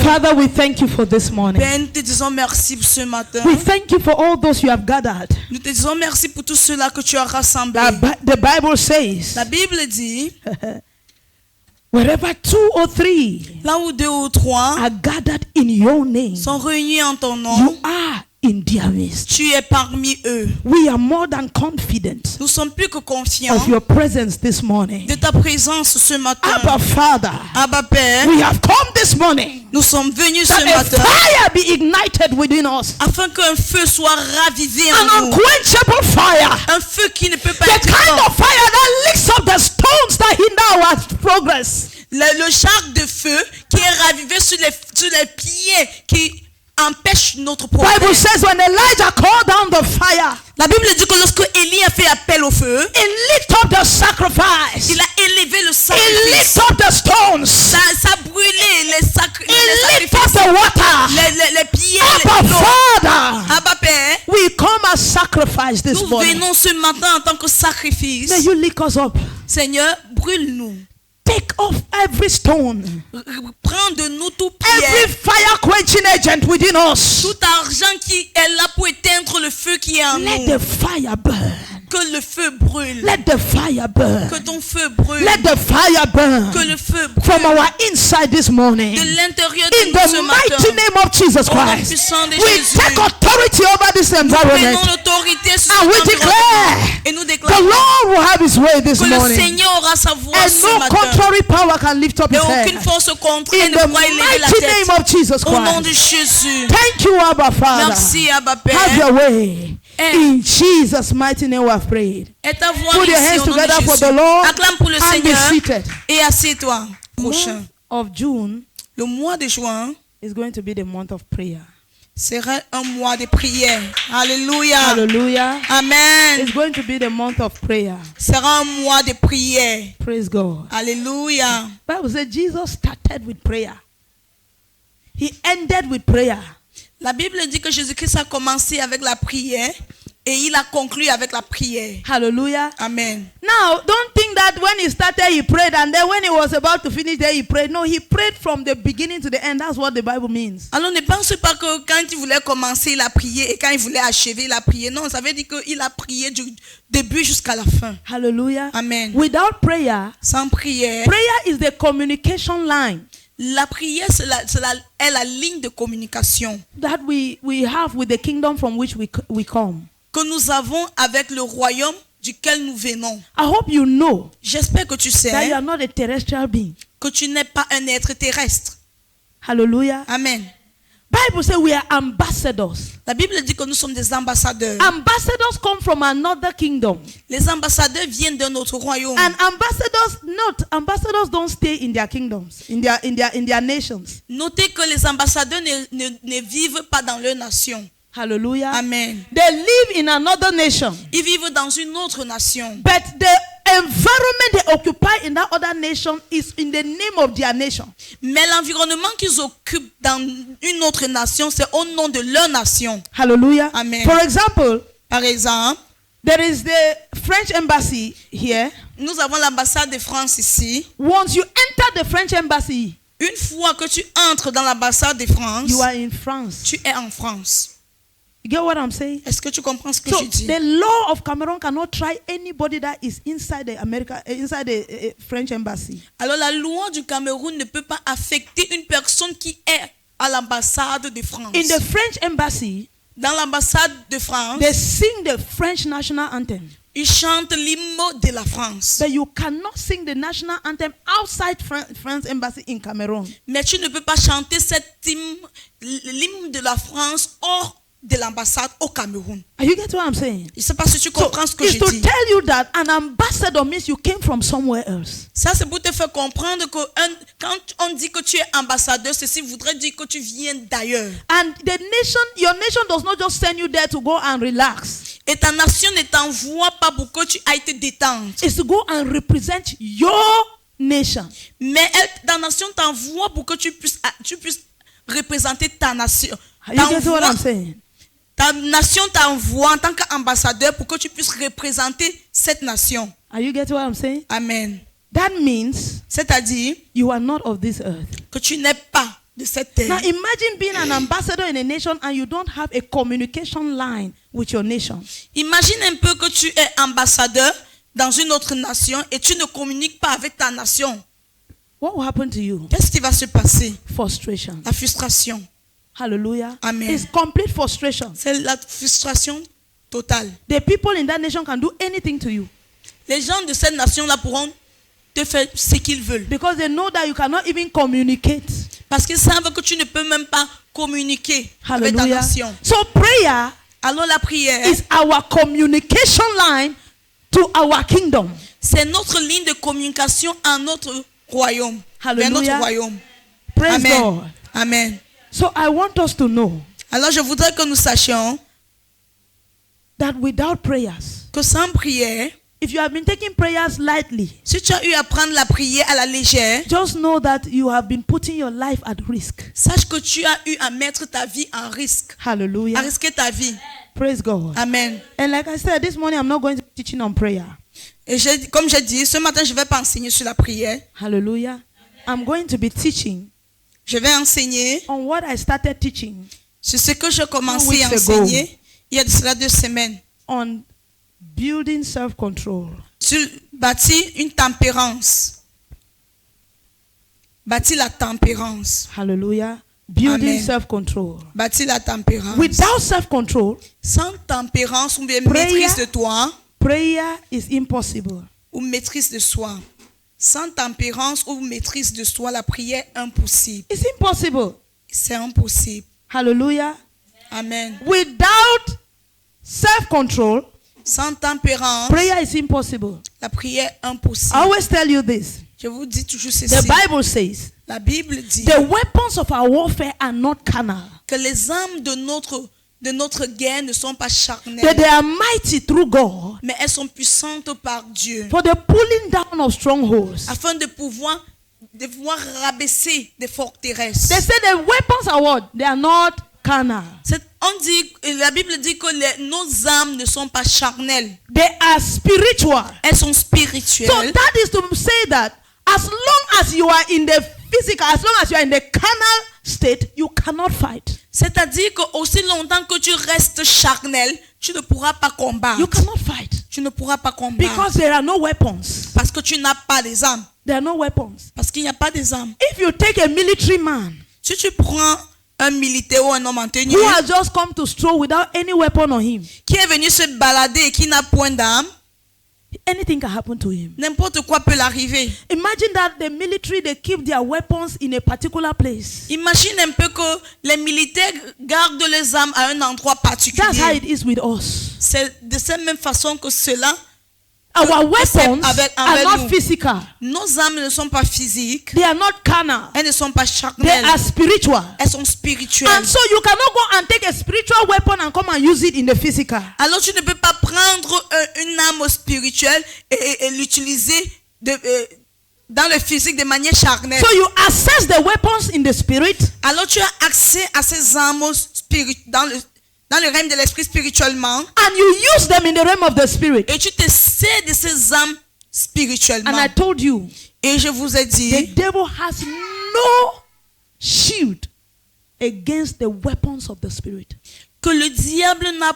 Father, we thank you for this morning. Père, nous te disons merci pour ce matin. We thank you for all those you have gathered. Nous te disons merci pour tout cela que tu as rassemblé. The Bible says, La Bible dit, wherever 2 or 3 là où 2 ou 3 are gathered in your name, sont réunis en ton you nom, are in their midst. tu es parmi eux. We are more than confident Nous sommes plus que confiants of your presence this morning. de ta présence ce matin. Abba, Father, Abba Père, we have come this morning nous sommes venus that ce a matin fire be ignited within us. afin qu'un feu soit ravivé en An nous. unquenchable fire. Un feu qui ne peut pas The être kind éteint. of fire that licks up the stones that hinder our progress. Le char de feu qui est ravivé sur les pieds qui empêche notre The Bible progrès. says when Elijah called down the fire, La Bible dit que lorsque Élie a fait appel au feu, it lit up the sacrifice. il a élevé le It sacrifice. lit up the stones. Ça brûlait les It lit up sacrifices, the water. les pieds, Abba, l'eau. Father, Abba Père, we come as sacrifice this nous morning. venons ce matin en tant que sacrifice. May you lick us up. Seigneur, brûle-nous. Take off every stone, Prends de nous tout every pierre, fire quenching agent within us. tout argent qui est là pour éteindre le feu qui est en Let nous. the fire burn. Que le feu brûle. Let the fire burn. Que ton feu brûle. Let the fire burn Que le feu from brûle. our inside this morning. De l'intérieur In de nous ce the matin. mighty name of Jesus Au nom Christ, puissant de we Jésus. take authority over this Prenons environment l'autorité sur and cet we environnement. declare Et nous the déclarons Lord will have his way this que le morning, Seigneur aura sa voix and ce no matin. contrary power can lift up Et his aucune head. force contraire In ne the pourra élever la mighty tête. name of Jesus Au nom de Christ. Jésus. Thank you, Abba Father. Merci, Abba Have Père. your way. Eh. In Jesus' mighty name we have prayed. Et ta voix Put your ici hands au nom de together for Jésus. the Lord Acclame pour le and be Seigneur seated. et assieds-toi. The month Prochain. of June Le mois de juin is going to be the month of prayer. sera un mois de prière. Alléluia. Hallelujah. Amen. It's going to be the month of prayer. Sera un mois de prière. Praise God. Alléluia. Bible says Jesus started with prayer. He ended with prayer. La Bible dit que Jésus-Christ a commencé avec la prière et il a conclu avec la prière. Hallelujah. Amen. Now, don't think that when he started, he prayed, and then when he was about to finish there, he prayed. No, he prayed from the beginning to the end. That's what the Bible means. Alors ne pense pas que quand il voulait commencer, il a prié et quand il voulait achever, il a prié. Non, ça veut dire qu'il a prié du début jusqu'à la fin. Hallelujah. Amen. Without prayer, Sans prière, prayer is the communication line la prière est la ligne de communication that we have with the kingdom from which we come. que nous avons avec le royaume duquel nous venons. I hope you know J'espère que tu sais that you are not a terrestrial being. que tu n'es pas un être terrestre. Hallelujah. Amen. Bible says we are ambassadors. La Bible dit que nous sommes des ambassadeurs. Ambassadors come from another kingdom. Les ambassadeurs viennent d'un autre royaume. And ambassadors don't stay in their kingdoms, in their nations. Notez que les ambassadeurs ne vivent pas dans leur nation. Hallelujah. Amen. They live in another nation. Ils vivent dans une autre nation. But the environment they occupy in that other nation is in the name of their nation. Mais l'environnement qu'ils occupent dans une autre nation, c'est au nom de leur nation. Hallelujah. Amen. For example, Par exemple, there is the French embassy here. nous avons l'ambassade de France ici. Once you enter the French embassy, Une fois que tu entres dans l'ambassade de France, you are in France. tu es en France. You get what I'm saying? Est-ce que tu comprends ce que So je dis? the law of Cameroon cannot try anybody that is inside the French embassy. Alors la loi du Cameroun ne peut pas affecter une personne qui est à l'ambassade de France. In the French embassy, Dans l'ambassade de France, they sing the French national anthem. ils chantent l'hymne de la France. But you cannot sing the national anthem outside France embassy in Cameroon. Mais tu ne peux pas chanter cet hymne, l'hymne de la France hors de l'ambassade au Cameroun. Are you get what I'm saying? Je ne sais pas si tu comprends ce que It's je to dis. tell you that an ambassador means you came from somewhere else. Ça, c'est pour te faire comprendre que quand on dit que tu es ambassadeur, ceci voudrait dire que tu viens d'ailleurs. And your nation does not just send you there to go and relax. Et ta nation ne t'envoie pas pour que tu ailles te détendre. It's to go and represent your nation. Mais ta nation t'envoie pour que tu puisses représenter ta nation. Are you get what I'm saying? Ta nation t'envoie en tant qu'ambassadeur pour que tu puisses représenter cette nation. Are you get what I'm saying? Amen. That means C'est-à-dire you are not of this earth. que tu n'es pas de cette terre. Now imagine being an ambassador in a nation and you don't have a communication line with your nation. Imagine un peu que tu es ambassadeur dans une autre nation et tu ne communiques pas avec ta nation. What will happen to you? Qu'est-ce qui va se passer? Frustration. La frustration. Hallelujah. Amen. It's complete frustration. C'est la frustration totale. The people in that nation can do anything to you Les gens de cette nation-là pourront te faire ce qu'ils veulent. because they know that you cannot even communicate. Parce qu'ils savent que tu ne peux même pas communiquer avec ta Hallelujah. nation. So prayer Alors la prière, is our communication line to our kingdom. c'est notre ligne de communication à notre royaume. Vers notre Hallelujah. royaume. Praise Amen. God. Amen. So I want us to know Alors je voudrais que nous sachions that without prayers, que sans prière, if you have been taking prayers lightly, si tu as eu à prendre la prière à la légère, just know that you have been putting your life at risk. sache que tu as eu à mettre ta vie en risque. À Hallelujah. risquer ta vie. Praise God. Amen. And like I said, this morning I'm not going to be teaching on prayer. Et comme j'ai dit, ce matin, je ne vais pas enseigner sur la prière. Hallelujah. I'm going to be teaching Je vais enseigner on what I started teaching sur ce que j'ai 2 commencé weeks à ago. enseigner il y a de cela 2 semaines. on building self-control. Sur bâtir une tempérance. Bâtir la tempérance. Hallelujah. Building Amen. self-control. Bâtir la tempérance. Without self-control, Sans tempérance ou bien Prayer. maîtrise de toi prayer is impossible. ou maîtrise de soi. Sans tempérance ou maîtrise de soi, la prière est impossible. It's impossible. C'est impossible. Hallelujah. Amen. Without self-control, Sans tempérance, prayer is impossible. la prière est I impossible. always tell you this. Je vous dis toujours The ceci. Bible says La Bible dit the weapons of our warfare are not carnal, que les armes de notre guerre ne sont pas that charnelles, they are mighty through God mais elles sont puissantes par Dieu, for the pulling down of strongholds. afin de pouvoir rabaisser des forteresses. They say the weapons are what? They are not carnal. La Bible dit que nos armes ne sont pas charnelles, They are spiritual. elles sont So spirituelles. that is to say that as long as you are in the physical, as long as you are in the carnal state, you cannot fight. C'est-à-dire que aussi longtemps que tu restes charnel, tu ne pourras pas combattre. You cannot fight Tu ne pourras pas combattre because there are no weapons. parce que tu n'as pas des armes. There are no weapons. Parce qu'il n'y a pas des armes. If you take a military man Si tu prends un militaire ou un homme en tenue who has just come to stroll without any weapon on him, qui est venu se balader et qui n'a point d'arme, anything can happen to him. n'importe quoi peut l'arriver. Imagine that the military, they keep their weapons in a particular place. Imagine un peu que les militaires gardent les armes à un endroit That's how particulier. it is with us. C'est de cette même façon que cela, Our weapons avec are not nous. physical. nos armes ne sont pas physiques, They are not carnal. elles ne sont pas They charnelles, are spiritual. elles sont spirituelles. And so you cannot go and take a spiritual weapon and come and use it in the physical. Alors tu ne peux pas prendre une arme spirituelle et l'utiliser dans le physique de manière charnelle. So you access the weapons in the spirit Alors tu as accès à ces armes dans le règne de l'esprit spirituellement and you use them in the realm of the spirit. et tu te sers de ces armes spirituellement. And I told you, Et je vous ai the dit, devil has no shield against the weapons of the spirit. que le diable n'a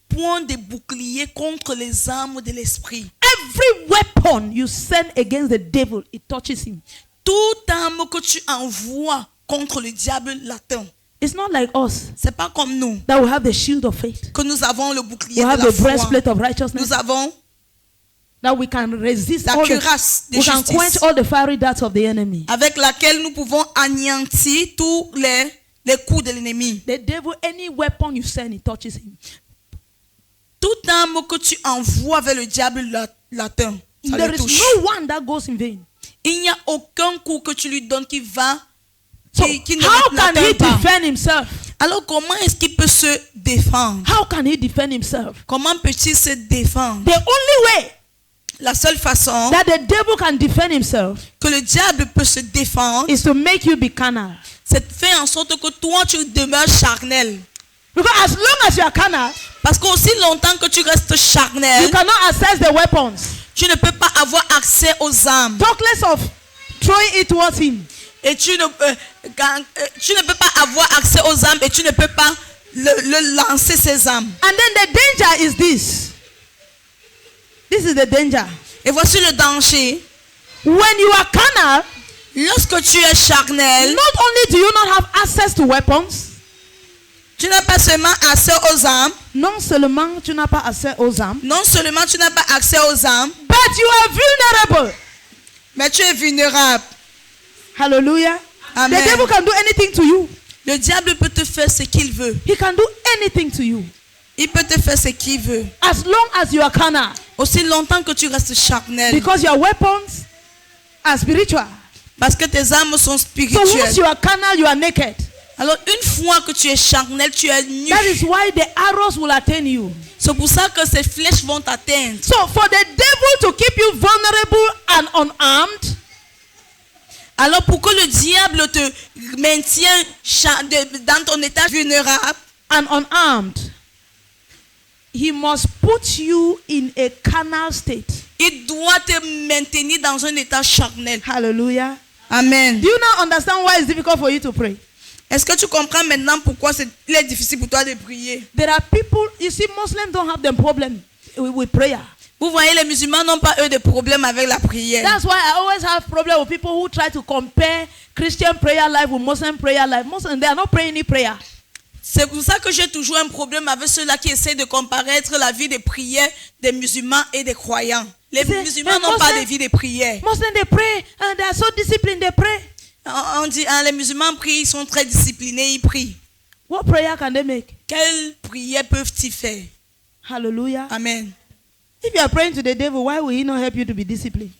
point de bouclier contre les armes de l'esprit. Every weapon you send against the devil, it touches him. Toute arme que tu envoies contre le diable l'atteint. It's not like us C'est pas comme nous that we have the shield of faith. que nous avons le We bouclier de have la the foi. breastplate of righteousness. Nous avons That we can resist la all the, cuirasse de we can quench justice all the fiery darts of the enemy. avec laquelle nous pouvons anéantir tous les coups de l'ennemi. The devil, any weapon you send, it touches him. Toute arme que tu envoies vers le diable l'atteint. Ça There le is touche. no one that goes in vain. Il n'y a aucun coup que tu lui donnes qui va So qui ne how can he l'atteint pas. defend himself? Alors comment est-ce qu'il peut se défendre? How can he defend himself? Comment peut-il se défendre? The only way La seule façon that the devil can defend himself que le diable peut se défendre, is to make you be carnal. c'est de faire en sorte que toi tu demeures charnel. Because as long as you are carnal, Parce qu'aussi longtemps que tu restes you charnel, cannot access the weapons. tu ne peux pas avoir accès aux armes. Talk less of throwing it towards him. et tu ne peux pas avoir accès aux âmes et tu ne peux pas le lancer ces âmes. And then the danger is this. This is the danger. Et voici le danger. When you are carnal, Lorsque tu es charnel, not only do you not have access to weapons, tu n'as pas seulement accès aux âmes, non seulement tu n'as pas accès aux âmes, non seulement tu n'as pas accès aux âmes, but you are vulnerable. mais tu es vulnérable. Hallelujah. Amen. The devil can do anything to you. Le diable peut te faire ce qu'il veut. He can do anything to you. Il peut te faire ce qu'il veut. As long as you are carnal. Aussi longtemps que tu restes charnel. Because your weapons are spiritual. Parce que tes armes sont So once spirituelles. you are carnal, you are naked. Alors une fois que tu es charnel, tu es nu. That is why the arrows will attain you. C'est pour ça que ces flèches vont t'atteindre. So for the devil to keep you vulnerable and unarmed, Alors pour que le diable te maintienne dans ton état vulnérable, and unarmed, he must put you in a carnal state. il doit te maintenir dans un état charnel. Hallelujah. Amen. Do you now understand why it's difficult for you to pray? Est-ce que tu comprends maintenant pourquoi il est difficile pour toi de prier? There are people, you see, Muslims don't have the problem with prayer. Vous voyez, les musulmans n'ont pas eux de problème avec la prière. That's why I always have problem with people who try to compare Christian prayer life with Muslim prayer life. Muslims, they are not praying any prayer. C'est pour ça que j'ai toujours un problème avec ceux-là qui essaient de comparer la vie de prière des musulmans et des croyants. Les musulmans n'ont pas de vie de prière. Muslims, they pray and they are so disciplined, they pray. On dit, les musulmans prient, ils sont très disciplinés, ils prient. What prayer can they make? Quelle prière peuvent-ils faire? Hallelujah. Amen. If you are praying to the devil, why will he not help you to be disciplined?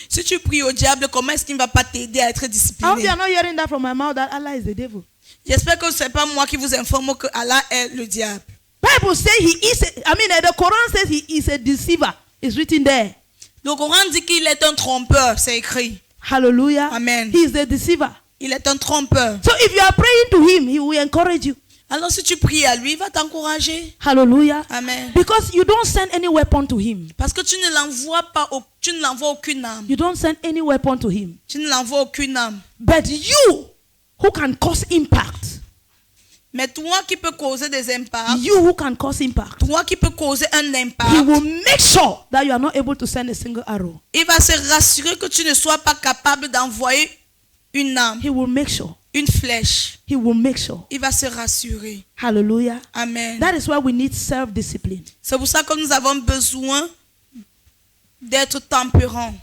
Si tu pries au diable, comment est-ce qu'il ne va pas t'aider à être I hope discipliné? you are not hearing that from my mouth that Allah is the devil. J'espère que ce n'est pas moi qui vous informe que Allah est le diable. Bible says he is, the Quran says he is a deceiver. It's written there. Le Coran dit qu'il est un trompeur, c'est écrit. Hallelujah. Amen. He is the deceiver. Il est un trompeur. So if you are praying to him, he will encourage you. Alors si tu pries à lui, il va t'encourager. Hallelujah. Amen. Because you don't send any weapon to him. Parce que tu ne l'envoies aucune âme. You don't send any weapon to him. Tu ne l'envoies aucune âme. But you, who can cause impact, Mais toi qui peux causer des impacts, you who can cause impact, toi qui peux causer un he impact, will make sure that you are not able to send a single arrow. il va se rassurer que tu ne sois pas capable d'envoyer une âme, He will make sure. une flèche. He will make sure. Il va se rassurer. Hallelujah. Amen. That is why we need self-discipline. C'est pour ça que nous avons besoin d'être tempérants.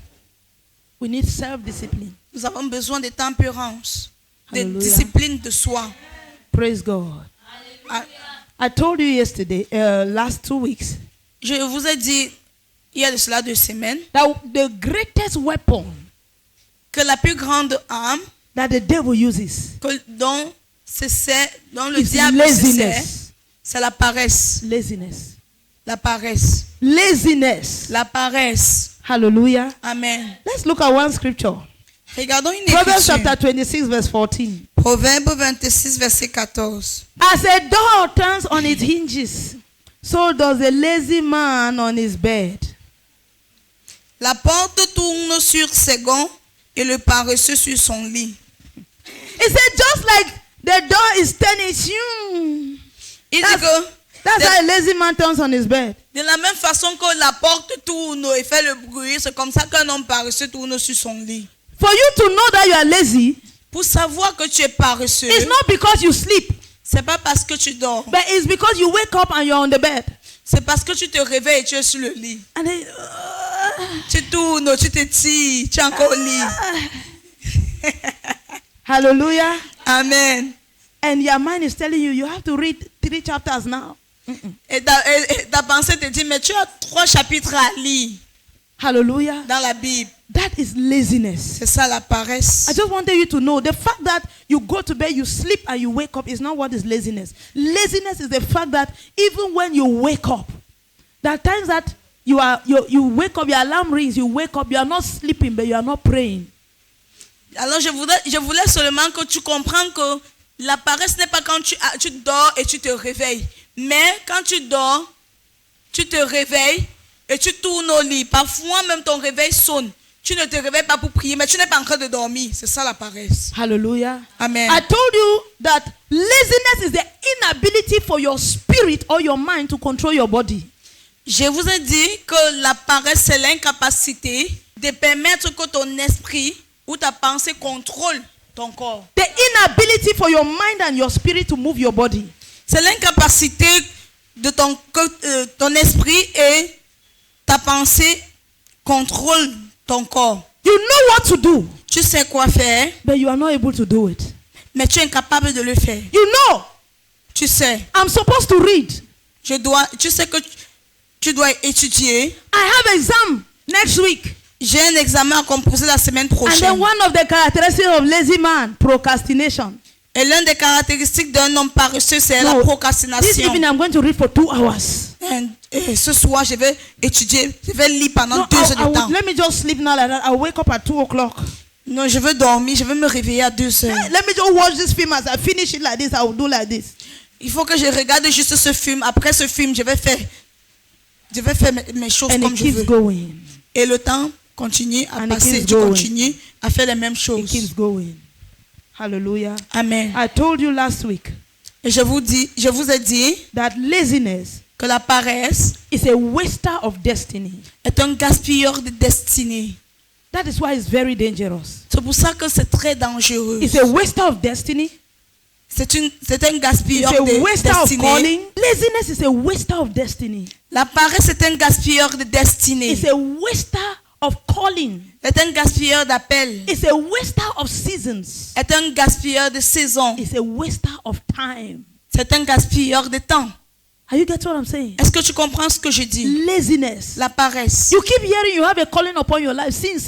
We need self-discipline. Nous avons besoin de tempérance, de Hallelujah. discipline de soi. Praise God. Ah, I told you yesterday, last 2 weeks, je vous ai dit, il y a de cela 2 semaines, that the greatest weapon que la plus grande arme that the devil uses dont le is diable se sert, laziness. c'est la paresse. Laziness. La paresse. Laziness. La paresse. Hallelujah. Amen. Let's look at one scripture. Regardons une Proverbs écriture. chapter 26, verse 14. Proverbe 26, verset 14. As a door turns on its hinges, so does a lazy man on his bed. La porte tourne sur ses gonds et le paresseux sur son lit. It said, just like the door is turning, shoo. Il dit That's- que That's how a lazy man turns on his bed. de la même façon que la porte tourne et fait le bruit, c'est comme ça qu'un homme paresseux tourne sur son lit. For you to know that you are lazy, Pour savoir que tu es paresseux, it's not because you sleep, c'est pas parce que tu dors, but it's because you wake up and you're on the bed. c'est parce que tu te réveilles et tu es sur le lit. And then, Tu tournes, tu te tires, tu es encore au lit. hallelujah. Amen. And your mind is telling you, you have to read 3 chapters now. Et ta pensée te dit, mais tu as 3 chapitres à lire Hallelujah. dans la Bible. That is laziness. C'est ça la paresse. I just wanted you to know the fact that you go to bed, you sleep, and you wake up is not what is laziness. Laziness is the fact that even when you wake up, there are times that you wake up, your alarm rings, you wake up, you are not sleeping, but you are not praying. Alors je voulais seulement que tu comprennes que la paresse n'est pas quand tu dors et tu te réveilles. Mais quand tu dors, tu te réveilles et tu tournes au lit. Parfois même ton réveil sonne. Tu ne te réveilles pas pour prier, mais tu n'es pas en train de dormir. C'est ça la paresse. Hallelujah. Amen. I told you that laziness is the inability for your spirit or your mind to control your body. Je vous ai dit que la paresse, c'est l'incapacité de permettre que ton esprit ou ta pensée contrôle ton corps. The inability for your mind and your spirit to move your body. C'est l'incapacité de ton esprit et ta pensée contrôlent ton corps. You know what to do, Tu sais quoi faire, but you are not able to do it. mais tu es incapable de le faire. You know, Tu sais, I'm supposed to read. tu sais que tu dois étudier. I have exam next week. J'ai un examen à composer la semaine And then prochaine. one of the characteristics of lazy man, procrastination. Et l'une des caractéristiques d'un homme paresseux, c'est la No, this procrastination. evening I'm going to read for 2 hours. Et ce soir, je vais étudier, je vais lire pendant No, 2 heures de temps. let me just sleep now like that. I'll wake up at 2 o'clock. Non, je veux dormir, je veux me réveiller à 2 heures. Let me just watch this film. As I finish it like this, I will do like this. Il faut que je regarde juste ce film. Après ce film, je vais faire mes choses And comme it je keeps veux. going. Et le temps continue à And it passer. keeps Tu going. continues à faire les mêmes It choses. keeps going. Hallelujah. Amen. I told you last week Et je vous ai dit that laziness que la paresse is a waster of destiny. est un gaspilleur de destinée. That is why it's very dangerous. C'est pour ça que c'est très dangereux. It's a waster of destiny. C'est un It's gaspilleur a de waster of destinée. calling. Laziness is a waster of destiny. La paresse est un gaspilleur de destinée. It's a waster of calling. C'est un gaspilleur d'appel. It's a waster of seasons. C'est un gaspilleur de saison. It's a waster of time. C'est un gaspilleur de temps. Are you getting what I'm saying? Est-ce que tu comprends ce que je dis? Laziness. La paresse. You keep hearing you have a calling upon your life. Since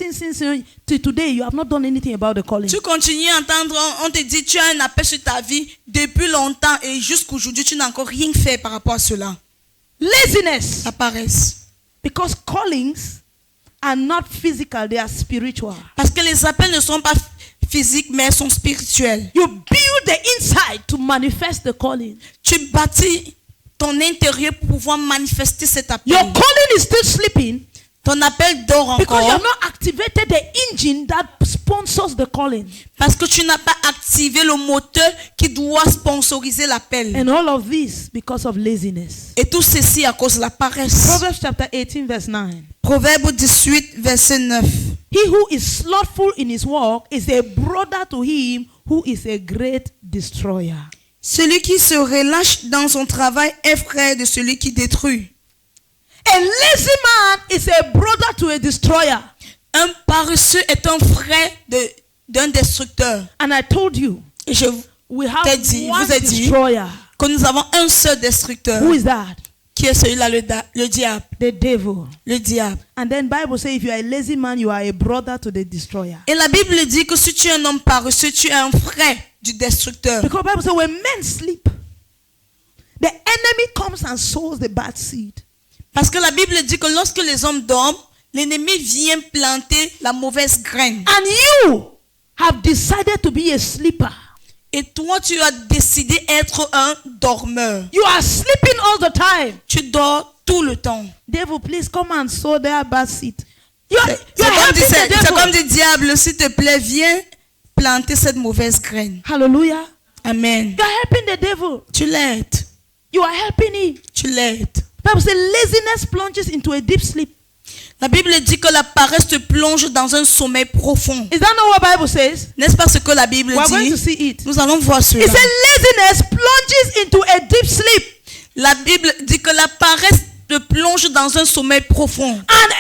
till today, you have not done anything about the calling. Tu continues à entendre, on te dit tu as un appel sur ta vie depuis longtemps et jusqu'aujourd'hui tu n'as encore rien fait par rapport à cela. Laziness. La paresse. Because callings are not physical, they are spiritual. Parce que les appels ne sont pas physiques mais sont spirituels. You build the inside to manifest the calling. Tu bâtis ton intérieur pour pouvoir manifester cet appel. Your calling is still sleeping Ton appel dort because you have encore not activated the engine that sponsors the calling. parce que tu n'as pas activé le moteur qui doit sponsoriser l'appel. And all of this because of laziness. Et tout ceci à cause de la paresse. Proverbs chapter 18 verse 9. Proverbe 18 verset 9. He who is slothful in his work is a brother to him who is a great destroyer. Celui qui se relâche dans son travail est frère de celui qui détruit. A lazy man is a brother to a destroyer. Un paresseux est un frère d'un destructeur. And I told you, Et je we have t'ai dit, one vous ai dit destroyer. que nous avons un seul destructeur. Who is that? Qui est celui-là, le diable. The devil. Le diable. And then Bible says if you are a lazy man, you are a brother to the destroyer. Et la Bible dit que si tu es un homme paresseux, tu es un frère du destructeur. Because Bible says when men sleep, the enemy comes and sows the bad seed. Parce que la Bible dit que lorsque les hommes dorment, l'ennemi vient planter la mauvaise graine. And you have decided to be a sleeper. Et toi, tu as décidé d'être un dormeur. You are sleeping all the time. Tu dors tout le temps. Devil, please come and sow their bad seed. You are C'est comme helping the du devil. diable, s'il te plaît, viens planter cette mauvaise graine. Hallelujah. Amen. You are helping the devil. Tu l'aides. You are helping him. Tu l'aides. Bible says laziness plunges into a deep sleep. La Bible dit que la paresse te plonge dans un sommeil profond. Is that not what Bible says? N'est-ce pas ce que la Bible We are going to dit? see it. Nous allons voir It cela. says laziness plunges into a deep sleep. La Bible dit que la paresse te plonge dans un sommeil profond. And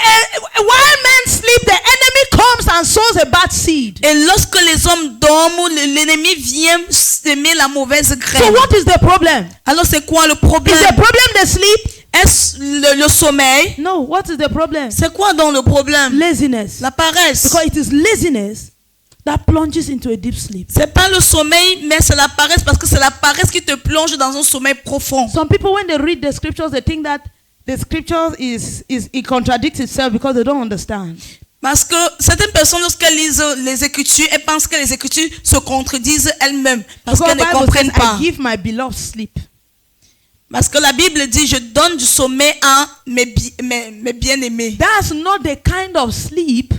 while men sleep, the enemy comes and sows a bad seed. Et lorsque les hommes dorment, l'ennemi vient semer la mauvaise So graine. what is the problem? Alors c'est quoi le Is problème? the problem the sleep? Est-ce le sommeil? No. What is the problem? C'est quoi donc le problème? Laziness. La paresse. Because it is laziness that plunges into a deep sleep. C'est pas le sommeil, mais c'est la paresse parce que c'est la paresse qui te plonge dans un sommeil profond. Some people, when they read the scriptures, they think that the scripture it contradicts itself because they don't understand. Parce que certaines personnes, lorsqu'elles lisent les Écritures, elles pensent que les Écritures se contredisent elles-mêmes parce Because qu'elles ne Bible comprennent says, pas. I give my beloved sleep. Parce que la Bible dit, je donne du sommeil à mes bien-aimés. That's not the kind of sleep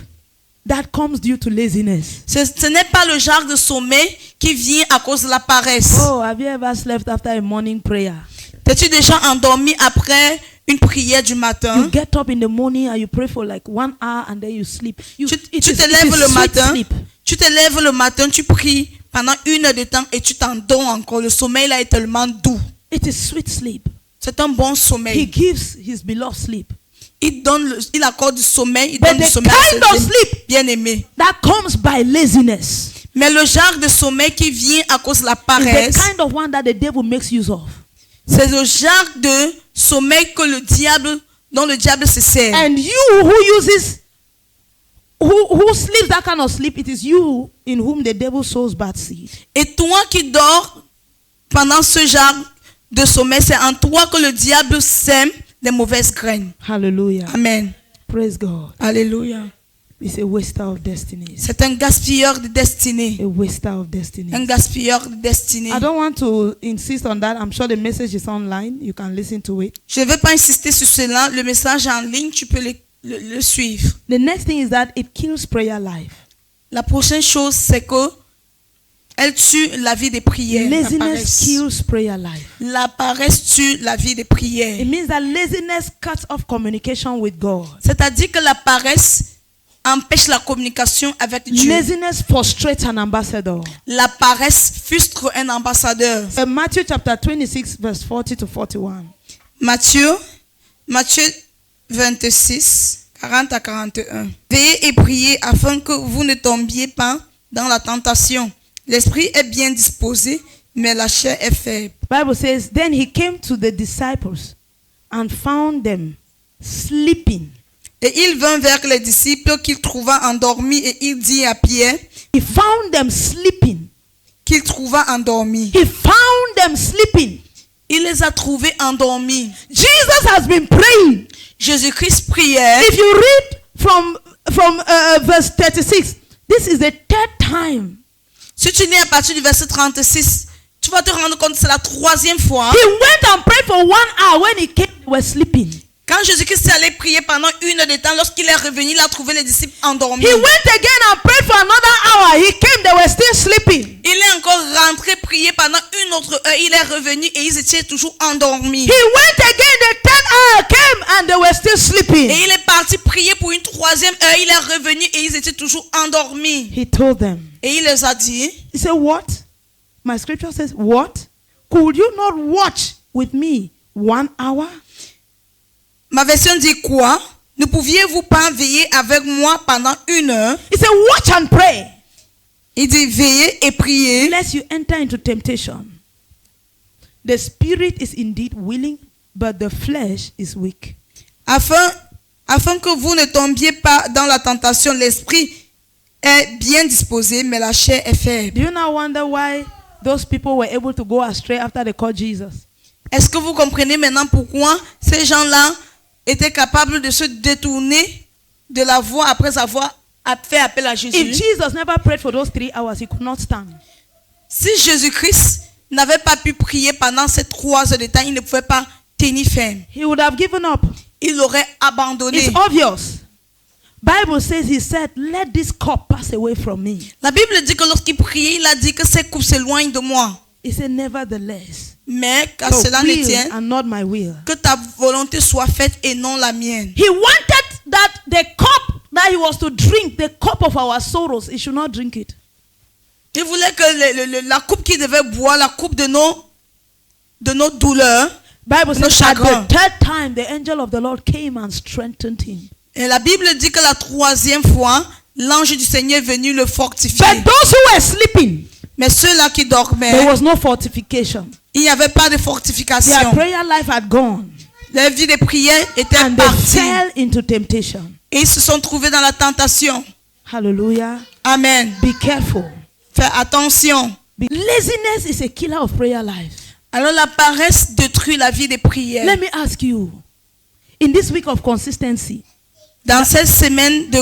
that comes due to laziness. Ce n'est pas le genre de sommeil qui vient à cause de la paresse. Oh, have you ever slept after a morning prayer? T'es-tu déjà endormi après une prière du matin? You get up in the morning and you pray for like 1 hour and then you sleep. Tu te lèves le matin, tu te lèves le matin, tu pries pendant 1 heure de temps et tu t'endors encore. Le sommeil là est tellement doux. It is sweet sleep. C'est un bon He sommeil. gives his beloved sleep. Il accorde du sommeil, il But donne du the sommeil kind à of ses sleep bien-aimés. that comes by laziness Mais le genre de sommeil qui vient à cause de la is paresse, the kind of one that the devil makes use of. c'est le genre de sommeil que dont le diable se sert. And you who sleeps that kind of sleep, it is you in whom the devil sows bad seed. Et toi qui dors pendant ce genre de sommeil, c'est en toi que le diable sème des mauvaises graines. Hallelujah. Amen. Praise God. Alléluia. It's a waster of destiny. C'est un gaspilleur de destinée. A waster of destiny. Un gaspilleur de destinée. I don't want to insist on that. I'm sure the message is online. You can listen to it. Je ne vais pas insister sur cela. Le message est en ligne, tu peux le suivre. The next thing is that it kills prayer life. La prochaine chose, c'est que elle tue la vie des prières. La Laziness paresse. kills prayer life. La paresse tue la vie des prières. It means that laziness cuts off communication with God. C'est-à-dire que la paresse empêche la communication avec Dieu. Laziness frustrates an ambassador. La paresse frustre un ambassadeur. Matthew chapter 26 verse 40 to 41. Matthieu 26, 40 à 41. Veillez et priez afin que vous ne tombiez pas dans la tentation. L'esprit est bien disposé, mais la chair est faible. Bible says, then he came to the disciples and found them sleeping. Et il vint vers les disciples qu'il trouva endormis et il dit à Pierre He found them sleeping. qu'il trouva endormis. He found them sleeping. Il les a trouvés endormis. Jesus has been praying. Jésus-Christ priait. If you read from verse 36, this is the third time. Si tu lis à partir du verset 36, tu vas te rendre compte que c'est la 3e fois. He went and prayed for 1 hour. When he came, they were sleeping. Quand Jésus-Christ est allé prier pendant 1 heure de temps, lorsqu'il est revenu, il a trouvé les disciples endormis. He went again and prayed for another hour. He came, they were still sleeping. Il est encore rentré prier pendant 1 autre heure. Il est revenu et ils étaient toujours endormis. He went again, the third hour came and they were still sleeping. Et il est parti prier pour une 3e heure. Il est revenu et ils étaient toujours endormis. He told them. Et il les a dit, He said, what? My scripture says, what? Could you not watch with me 1 hour? ma version dit quoi? Ne pouviez-vous pas veiller avec moi pendant 1 heure? He said, watch and pray, Il dit veillez et priez. lest you enter into temptation. The spirit is indeed willing, but the flesh is weak. Afin que vous ne tombiez pas dans la tentation, l'esprit est bien disposé, mais la chair est faible. Do you now wonder why those people were able to go astray after they called Jesus? Est-ce que vous comprenez maintenant pourquoi ces gens-là étaient capables de se détourner de la voie après avoir fait appel à Jésus? If Jesus never prayed for those 3 hours, he could not stand. Si Jésus-Christ n'avait pas pu prier pendant ces 3 heures de temps, il ne pouvait pas tenir ferme. He would have given up. Il aurait abandonné. It's obvious. Bible says he said, let this cup pass away from me. La Bible dit que lorsqu'il priait, il a dit que ces coupes s'éloignent de moi. He said, nevertheless, Mais qu'à your cela ne will tienne, and not my will. que ta volonté soit faite et non la mienne. He wanted that the cup that he was to drink, the cup of our sorrows, he should not drink it. Il voulait que la coupe qu'il devait boire, la coupe de nos douleurs, Bible no says at chagrin. the third time the angel of the Lord came and strengthened him. Et la Bible dit que la 3e fois, l'ange du Seigneur est venu le fortifier. But those who were sleeping, Mais ceux-là qui there dormaient, was no fortification. il n'y avait pas de Their fortification. prayer life had gone. Leur vie de prière était And they partie. fell into temptation. Et ils se sont trouvés dans la tentation. Hallelujah. Amen. Be careful. Fais attention. Laziness is a killer of prayer life. Alors la paresse détruit la vie des prières. Let me ask you, in this week of consistency, En cette semaine de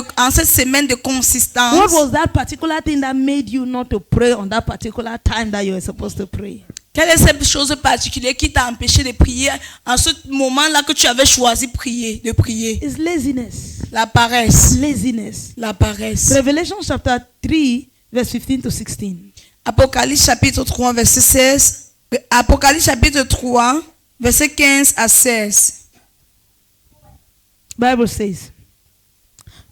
what consistance, was that particular thing that made you not to pray on that particular time that you were supposed to pray? Quelle est cette chose particulière qui t'a empêché de prier en ce moment-là que tu avais choisi de prier? It's laziness. La paresse. Laziness. La paresse. Revelation chapter 3, verse 15 to 16. Apocalypse chapitre 3, verset 16. Apocalypse chapitre 3, verset 15 à 16. Bible says,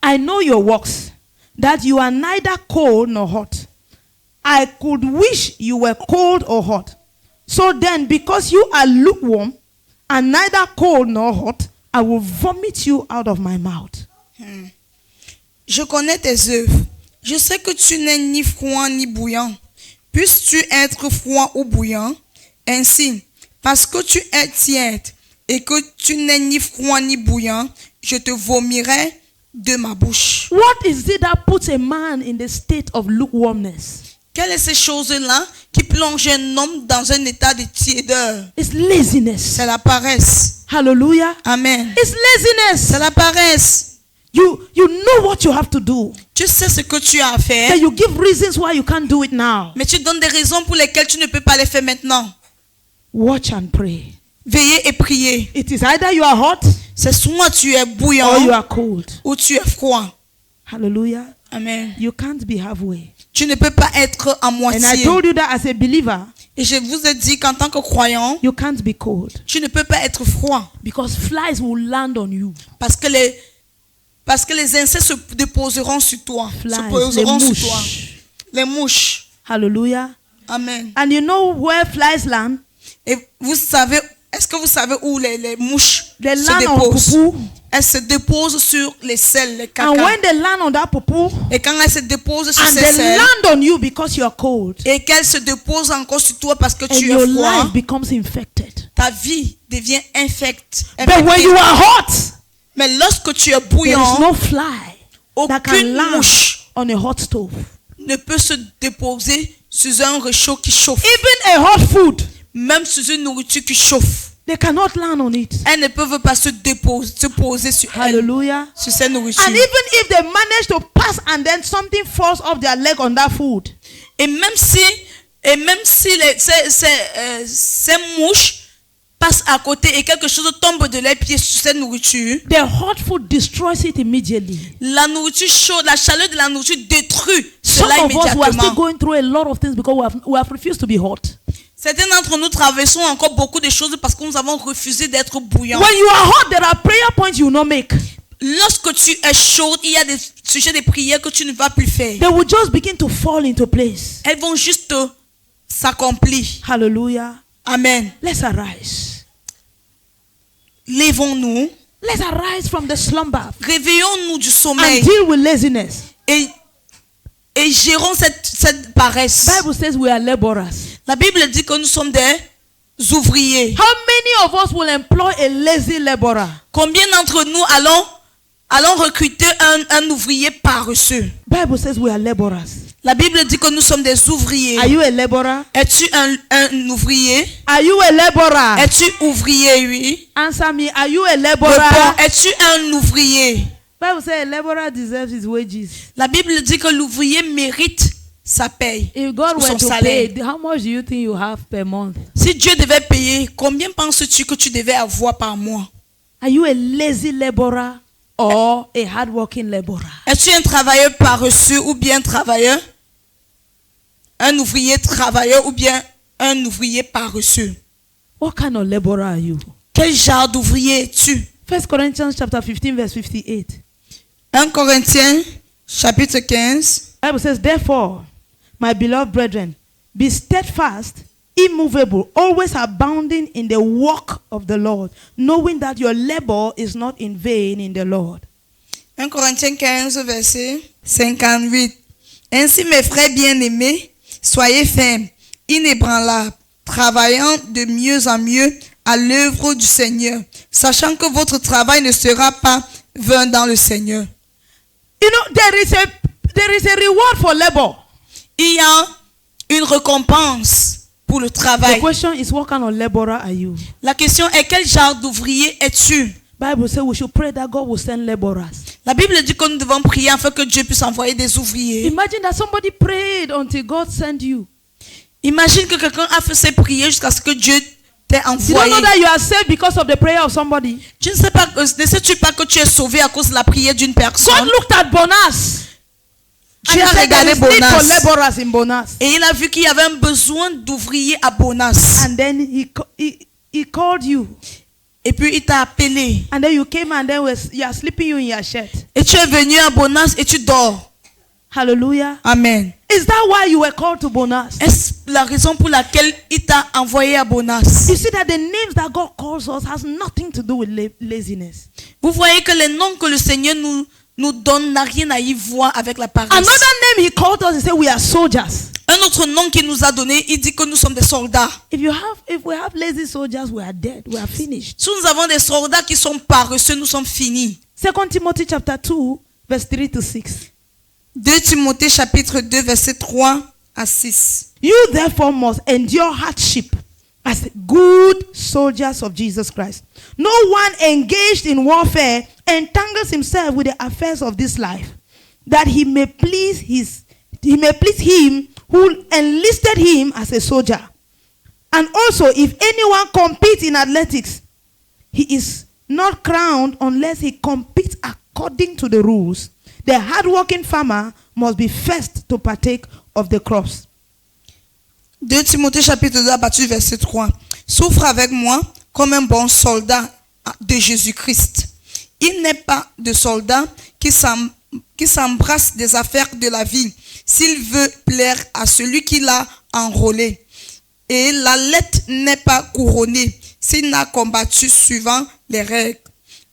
I know your works, that you are neither cold nor hot. I could wish you were cold or hot. So then, because you are lukewarm and neither cold nor hot, I will vomit you out of my mouth. Je connais tes œuvres. Je sais que tu n'es ni froid ni bouillant. Puisses-tu être froid ou bouillant? Ainsi, parce que tu es tiède et que tu n'es ni froid ni bouillant, je te vomirai de ma bouche. What is it that puts a man in the state of lukewarmness? Quelles sont ces choses-là qui plongent un homme dans un état de tiédeur? It's laziness. C'est la paresse. Hallelujah. Amen. It's laziness. C'est la paresse. You know what you have to do. Tu sais ce que tu as à faire, But you give reasons why you can't do it now. mais tu donnes des raisons pour lesquelles tu ne peux pas les faire maintenant. Watch and pray. Veillez et priez. It is either you are hot C'est soit tu es or bouillant you are cold. ou tu es froid. Hallelujah. Amen. You can't be halfway. Tu ne peux pas être à And I moitié. told you that as a believer, Et je vous ai dit qu'en tant que croyant, you can't be cold tu ne peux pas être froid. because flies will land on you. Parce que les insectes se déposeront sur toi. Flies, Se les poseront sur toi. mouches. Les mouches. Hallelujah. Amen. And you know where flies land? Et vous savez, est-ce que vous savez où les mouches They se land on déposent? poo. Elles se déposent sur les selles, les caca. And when they land on that poo, Et quand elles se déposent sur and ces they selles, land on you because you are cold, et qu'elles se déposent encore sur toi parce que and tu your es froid, life becomes infected. ta vie devient infectée. But when you are hot, Mais lorsque tu es there is bouillant, no fly that can aucune land mouche on a hot stove. ne peut se déposer sur un réchaud qui chauffe. Even a hot food, Même sur une nourriture qui chauffe. they cannot land on it. Elles ne peuvent pas se poser sur elle, Hallelujah. sur cette nourriture. And even if they manage to pass and then something falls off their leg on that food, Et même si ces mouches passent à côté et quelque chose tombe de leurs pieds sur cette nourriture, the hot food destroys it immediately. la nourriture chaude, la chaleur de la nourriture détruit Some cela of us we are still immédiatement. going through a lot of things because we have refused to be hot. Certains d'entre nous traversons encore beaucoup de choses parce que nous avons refusé d'être bouillants. When you are hot, there are prayer points you will not make. Lorsque tu es chaude, il y a des sujets de prière que tu ne vas plus faire. They will just begin to fall into place. Elles vont juste s'accomplir. Hallelujah. Amen. Let's arise. Lèvons-nous, Let's arise from the slumber réveillons-nous du and sommeil deal with laziness. et gérons cette paresse. Bible says we are laborers. La Bible dit que nous sommes des ouvriers. How many of us will employ a lazy laborer? Combien d'entre nous allons recruter un ouvrier paresseux? Bible says we are laborers. La Bible dit que nous sommes des ouvriers. Are you a laborer? Es-tu un ouvrier? Are you a laborer? Es-tu ouvrier, oui? Answer me. Are you a laborer? Réponds, es-tu un ouvrier? Bible says a laborer deserves his wages. La Bible dit que l'ouvrier mérite sa paye. If God Ou were son to salaire. pay, how much do you think you have per month? Si Dieu devait payer, combien penses-tu que tu devais avoir par mois? Are you a lazy laborer or a hardworking laborer? Es-tu un travailleur paresseux ou bien travailleur? Un ouvrier travailleur ou bien un ouvrier paresseux? What kind of laborer are you? Quel genre d'ouvrier es-tu? 1 Corinthians chapter 15 verse 58. 1 Corinthiens chapitre 15. Bible says, therefore, my beloved brethren, be steadfast, immovable, always abounding in the work of the Lord, knowing that your labor is not in vain in the Lord. 1 Corinthiens 15, verset 58. Ainsi, mes frères bien-aimés, soyez fermes, inébranlables, travaillant de mieux en mieux à l'œuvre du Seigneur, sachant que votre travail ne sera pas vain dans le Seigneur. You know, there is a reward for labor. Il y a une récompense pour le The travail. question is, what kind of laborer are you? La question est, quel genre d'ouvrier es-tu? Bible says we should pray that God will send laborers. La Bible dit que nous devons prier afin que Dieu puisse envoyer des ouvriers. Imagine that somebody prayed until God sent you. Imagine que quelqu'un a fait ses prières jusqu'à ce que Dieu t'ait You don't envoyé. know that you are saved because of the prayer of somebody. Tu ne sais pas, ne sais-tu pas que tu es sauvé à cause de la prière d'une God personne? looked at Bonas. And Dieu he a said there regardé is need for Bonas. laborers in Bonas. Et il a vu qu'il y avait un besoin d'ouvriers à Bonas. And then he called you. Et puis il t'a appelé. And then you came and then you are sleeping you in your shirt. Et tu es venu à Bonas et tu dors. Hallelujah. Amen. Is that why you were called to Bonas? Est-ce la raison pour laquelle il t'a envoyé à Bonas? You see that the names that God calls us has nothing to do with laziness. Vous voyez que les noms que le Seigneur nous donne n'a rien à y voir avec la paresse. Another name he called us, he said we are soldiers. Un autre nom qu'il nous a donné, il dit que nous sommes des soldats. If we have lazy soldiers, we are dead. We are finished. Si nous avons des soldats qui sont paresseux, nous sommes finis. 2 Timothy chapter 2, verse 3 to 6. 2 Timothée chapitre 2 verset 3 à 6. You therefore must endure hardship as good soldiers of Jesus Christ. No one engaged in warfare entangles himself with the affairs of this life, that he may please him who enlisted him as a soldier. And also, if anyone competes in athletics, he is not crowned unless he competes according to the rules. The hardworking farmer must be first to partake of the crops. 2 Timothée chapitre 2 à partir du verset 3. Souffre avec moi comme un bon soldat de Jésus-Christ. Il n'est pas de soldat qui s'embrasse des affaires de la vie s'il veut plaire à celui qui l'a enrôlé. Et la lettre n'est pas couronnée s'il n'a combattu suivant les règles.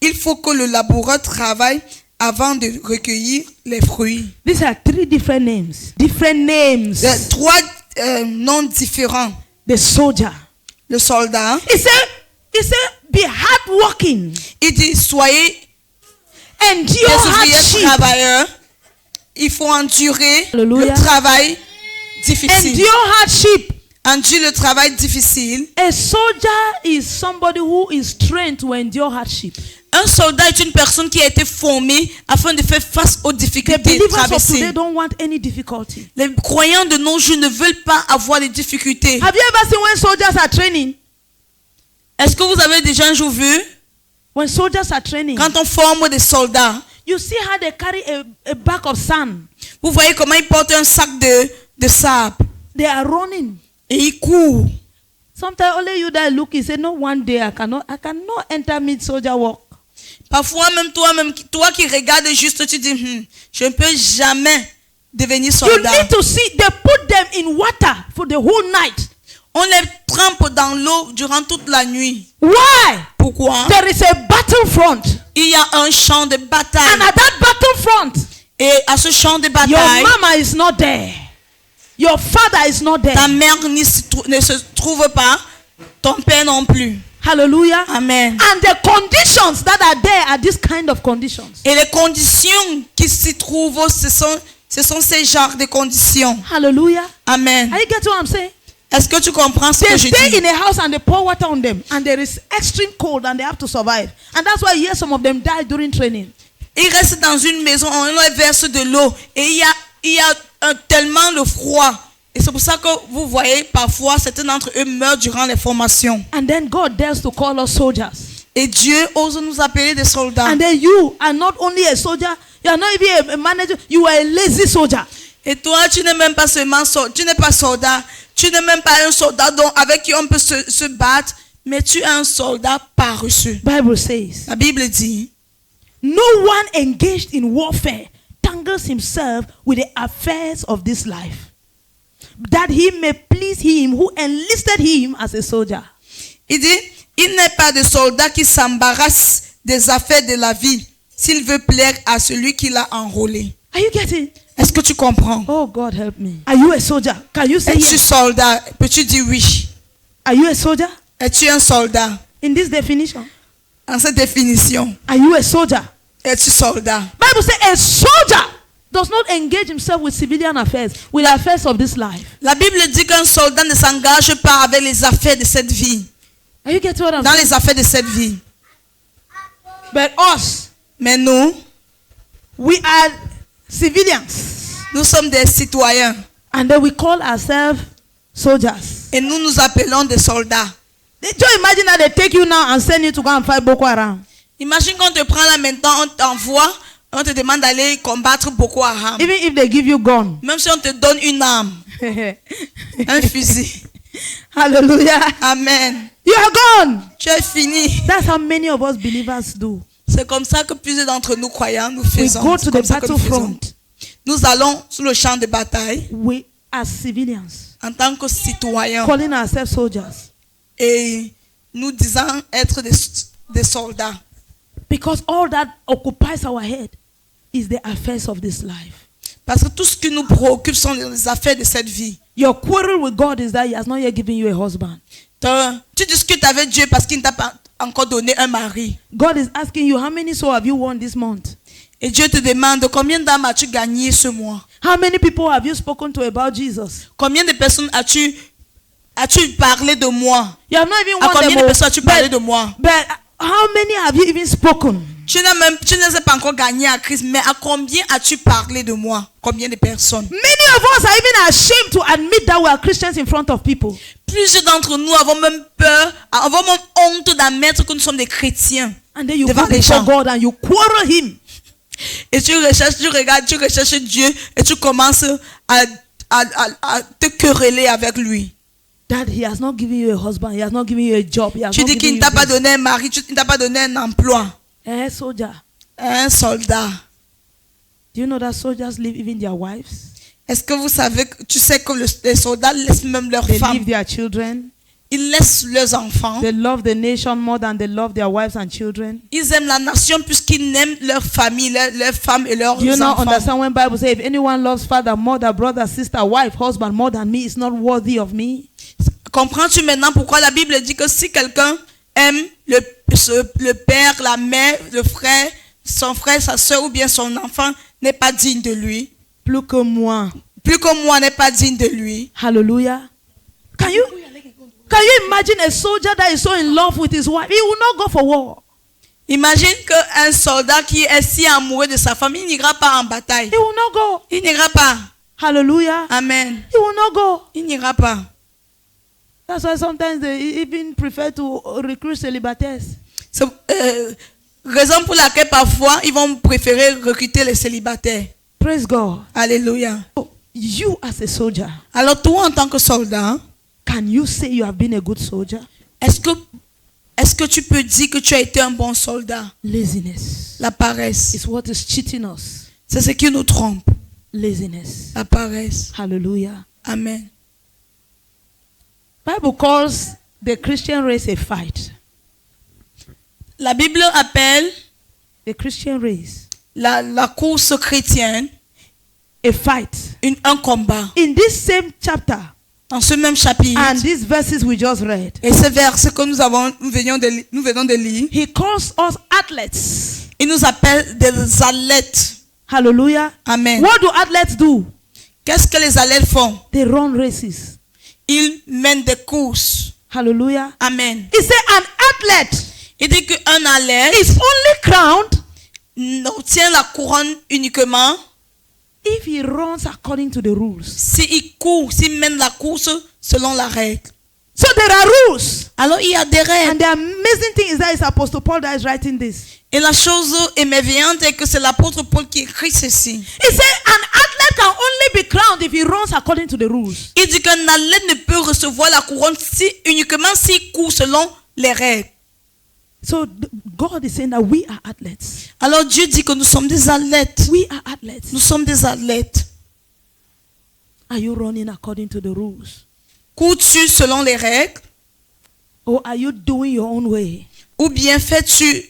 Il faut que le laboureur travaille avant de recueillir les fruits. These are three different names. Different names. Trois noms différents. The soldier. Le soldat. He said, be hardworking. Il dit, soyez Endure des ouvriers hardship. travailleurs. Il faut endurer Hallelujah. le travail difficile. Endure hardship. Endure le travail difficile. A soldier is somebody who is trained to endure hardship. Un soldat est une personne qui a été formée afin de faire face aux The difficultés believers of traversées. today don't want any difficulty. Les croyants de nos jours ne veulent pas avoir des difficultés. Have you ever seen when soldiers are training? Est-ce que vous avez déjà un jour vu When soldiers are training, quand on forme des soldats? you see how they carry a bag of sand. Vous voyez comment ils portent un sac de sable They are running. et ils courent. Sometimes only you that look, you say, no, one day I cannot enter mid-soldier work. Parfois même toi qui regardes juste, tu dis, je ne peux jamais devenir You soldat. need to see, they put them in water for the whole night. On les trempe dans l'eau durant toute la nuit. Why? Pourquoi? There is a battlefront. Il y a un champ de bataille. And at that battlefront, Et à ce champ de your bataille, mama is not there. Your father is not ta there. mère ne se trouve pas, ton père non plus. Hallelujah. Amen. And the conditions that are there are this kind of conditions. Et les conditions qui s'y trouvent, ce sont ces genres de conditions. Hallelujah. Amen. Are you getting what I'm saying? Est-ce que tu comprends ce They que je stay dis? in a house and they pour water on them. And there is extreme cold and they have to survive. And that's why you hear some of them die during training. Ils restent dans une maison, on leur verse de l'eau. Et il y a tellement le froid. Et c'est pour ça que vous voyez parfois certains d'entre eux meurent durant les formations. And then God dares to call us soldiers. Et Dieu ose nous appeler des soldats. And then you are not only a soldier, you are not even a manager, you are a lazy soldier. Et toi, tu n'es même pas seulement tu n'es pas soldat. Tu n'es même pas un soldat avec qui on peut se battre. Mais tu es un soldat paresseux. Bible says, La Bible dit, no one engaged in warfare tangles himself with the affairs of this life, that he may please him who enlisted him as a soldier. il dit, il n'est pas de soldat qui s'embarrasse des affaires de la vie s'il veut plaire à celui qui l'a enrôlé. Are you getting? Est-ce que tu comprends? Oh, God help me. Are you a soldier? Can you say Es-tu yes? soldat? Peux-tu dire oui? Are you a soldier? Es-tu un soldat? In this definition, En cette définition, are you a soldier? es-tu soldat? Bible says a soldier does not engage himself with civilian affairs, with affairs of this life. La Bible dit qu'un soldat ne s'engage pas avec les affaires de cette vie. Are you getting what I'm Dans saying? les affaires de cette vie. But us, Mais nous, we are civilians. nous sommes des citoyens. And then we call ourselves soldiers. Et nous nous appelons des soldats. Just imagine that they take you now and send you to go and fight Boko Haram. Imagine qu'on te prend là maintenant, on t'envoie, on te demande d'aller combattre Boko Haram. Even if they give you gun. Même si on te donne une arme, un fusil. Hallelujah. Amen. You are gone. Tu es fini. That's how many of us believers do. C'est comme ça que plusieurs d'entre nous croyants nous We faisons. go C'est to the comme ça que nous faisons. battlefront. Nous allons sur le champ de bataille We as civilians, en tant que citoyens calling ourselves soldiers. et nous disons être des soldats. Because all that occupies our head is the affairs of this life. Parce que tout ce qui nous préoccupe sont les affaires de cette vie. Your quarrel with God is that He has not yet given you a husband. Tu discutes avec Dieu parce qu'il ne t'a pas encore donné un mari. God is asking you, how many souls have you won this month? Et Dieu te demande combien d'âmes as-tu gagné ce mois? How many people have you spoken to about Jesus? Combien de personnes as-tu parlé de moi? You have not even À won combien them de all. personnes as-tu parlé de moi? But how many have you even spoken? Tu n'as pas encore gagné à Christ, mais à combien as-tu parlé de moi? Combien de personnes? Many of us are even ashamed to admit that we are Christians in front of people. Plusieurs d'entre nous avons même peur, avons même honte d'admettre que nous sommes des chrétiens. And then you Devant go les before gens. God and you quarrel Him. Et tu recherches Dieu et tu commences à te quereller avec lui. That He has not given you a husband, He has not given you a job, He has Tu not dis given qu'il ne you t'a pas this. donné un mari, il ne t'a pas donné un emploi. Soldier. Un soldat. Do you know that soldiers leave even their wives? Est-ce que tu sais que les soldats laissent même leurs They femmes? leave their children. Ils laissent leurs enfants. They love the nation more than they love their wives and children. Ils aiment la nation puisqu'ils aiment leur famille, leurs femmes et leurs Do you not enfants. understand when Bible says, if anyone loves father, mother, brother, sister, wife, husband more than me, is not worthy of me? Comprends-tu maintenant pourquoi la Bible dit que si quelqu'un aime le père, la mère, le frère, son frère, sa soeur ou bien son enfant n'est pas digne de lui. Plus que moi. Plus que moi n'est pas digne de lui. Hallelujah. Can you imagine a soldier that is so in love with his wife? He will not go for war. Imagine qu'un soldat qui est si amoureux de sa femme, il n'ira pas en bataille. He will not go. Il n'ira pas. Hallelujah. Amen. He will not go. Il n'ira pas. That's why sometimes they even prefer to recruit célibataires. C'est raison pour laquelle parfois ils vont préférer recruter les célibataires. Praise God. Alléluia. So, you as a soldier, Alors toi en tant que soldat, can you say you have been a good soldier? est-ce que tu peux dire que tu as été un bon soldat? Laziness La paresse, is what is cheating us. c'est ce qui nous trompe. Laziness. La paresse. Hallelujah. Amen. Bible calls the Christian race a fight. La Bible appelle The Christian race la course chrétienne a fight. un combat. In this same chapter Dans ce même chapitre, and these verses we just read, et ce verset que nous venons de lire, he calls us athletes. il nous appelle des athlètes. Hallelujah. Amen. What do athletes do? Qu'est-ce que les athlètes font? They run races. Ils mènent des courses. Hallelujah. Amen. He said an athlete Il dit qu'un athlète is only crowned obtient la couronne uniquement if he runs according to the rules. s'il mène la course selon la règle. So there are rules. Alors il y a des règles. And the amazing thing is that it's Apostle Paul that is writing this. Et la chose émerveillante est que c'est l'apôtre Paul qui écrit ceci. He said an athlete can only be crowned if he runs according to the rules. Il dit qu'un athlète ne peut recevoir la couronne uniquement s'il court selon les règles. So God is saying that we are athletes. Alors Dieu dit que nous sommes des athlètes. We are athletes. Nous sommes des athlètes. Are you running according to the rules? Cours-tu selon les règles Or are you doing your own way? ou bien fais-tu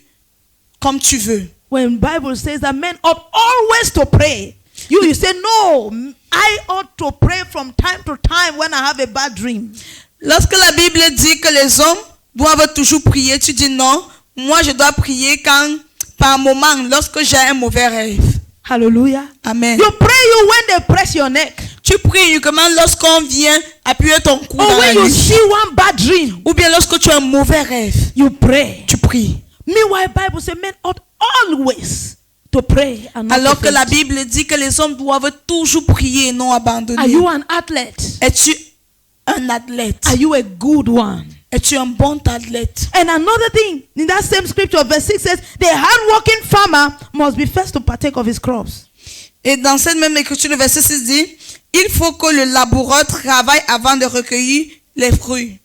comme tu veux? When Bible says that men ought always to pray, you say no, I ought to pray from time to time when I have a bad dream. Lorsque la Bible dit que les hommes doivent toujours prier, tu dis non, moi je dois prier par moment lorsque j'ai un mauvais rêve. Hallelujah. Amen. You pray you when they press your neck. Tu pries uniquement lorsqu'on vient appuyer ton cou Or dans la when you nuit. see one bad dream, Ou bien lorsque tu as un mauvais rêve, you pray. tu pries. Meanwhile, Bible says men ought always to pray and not Alors to que la faint. Bible dit que les hommes doivent toujours prier et non Are abandonner. you an athlete? Es-tu un athlète? Are you a good one? Es-tu un bon athlète? And another thing, in that same scripture, verse 6 says, the hardworking farmer must be first to partake of his crops. Et dans cette même écriture, le verset 6 dit, il faut que le laboureur travaille avant de recueillir les fruits.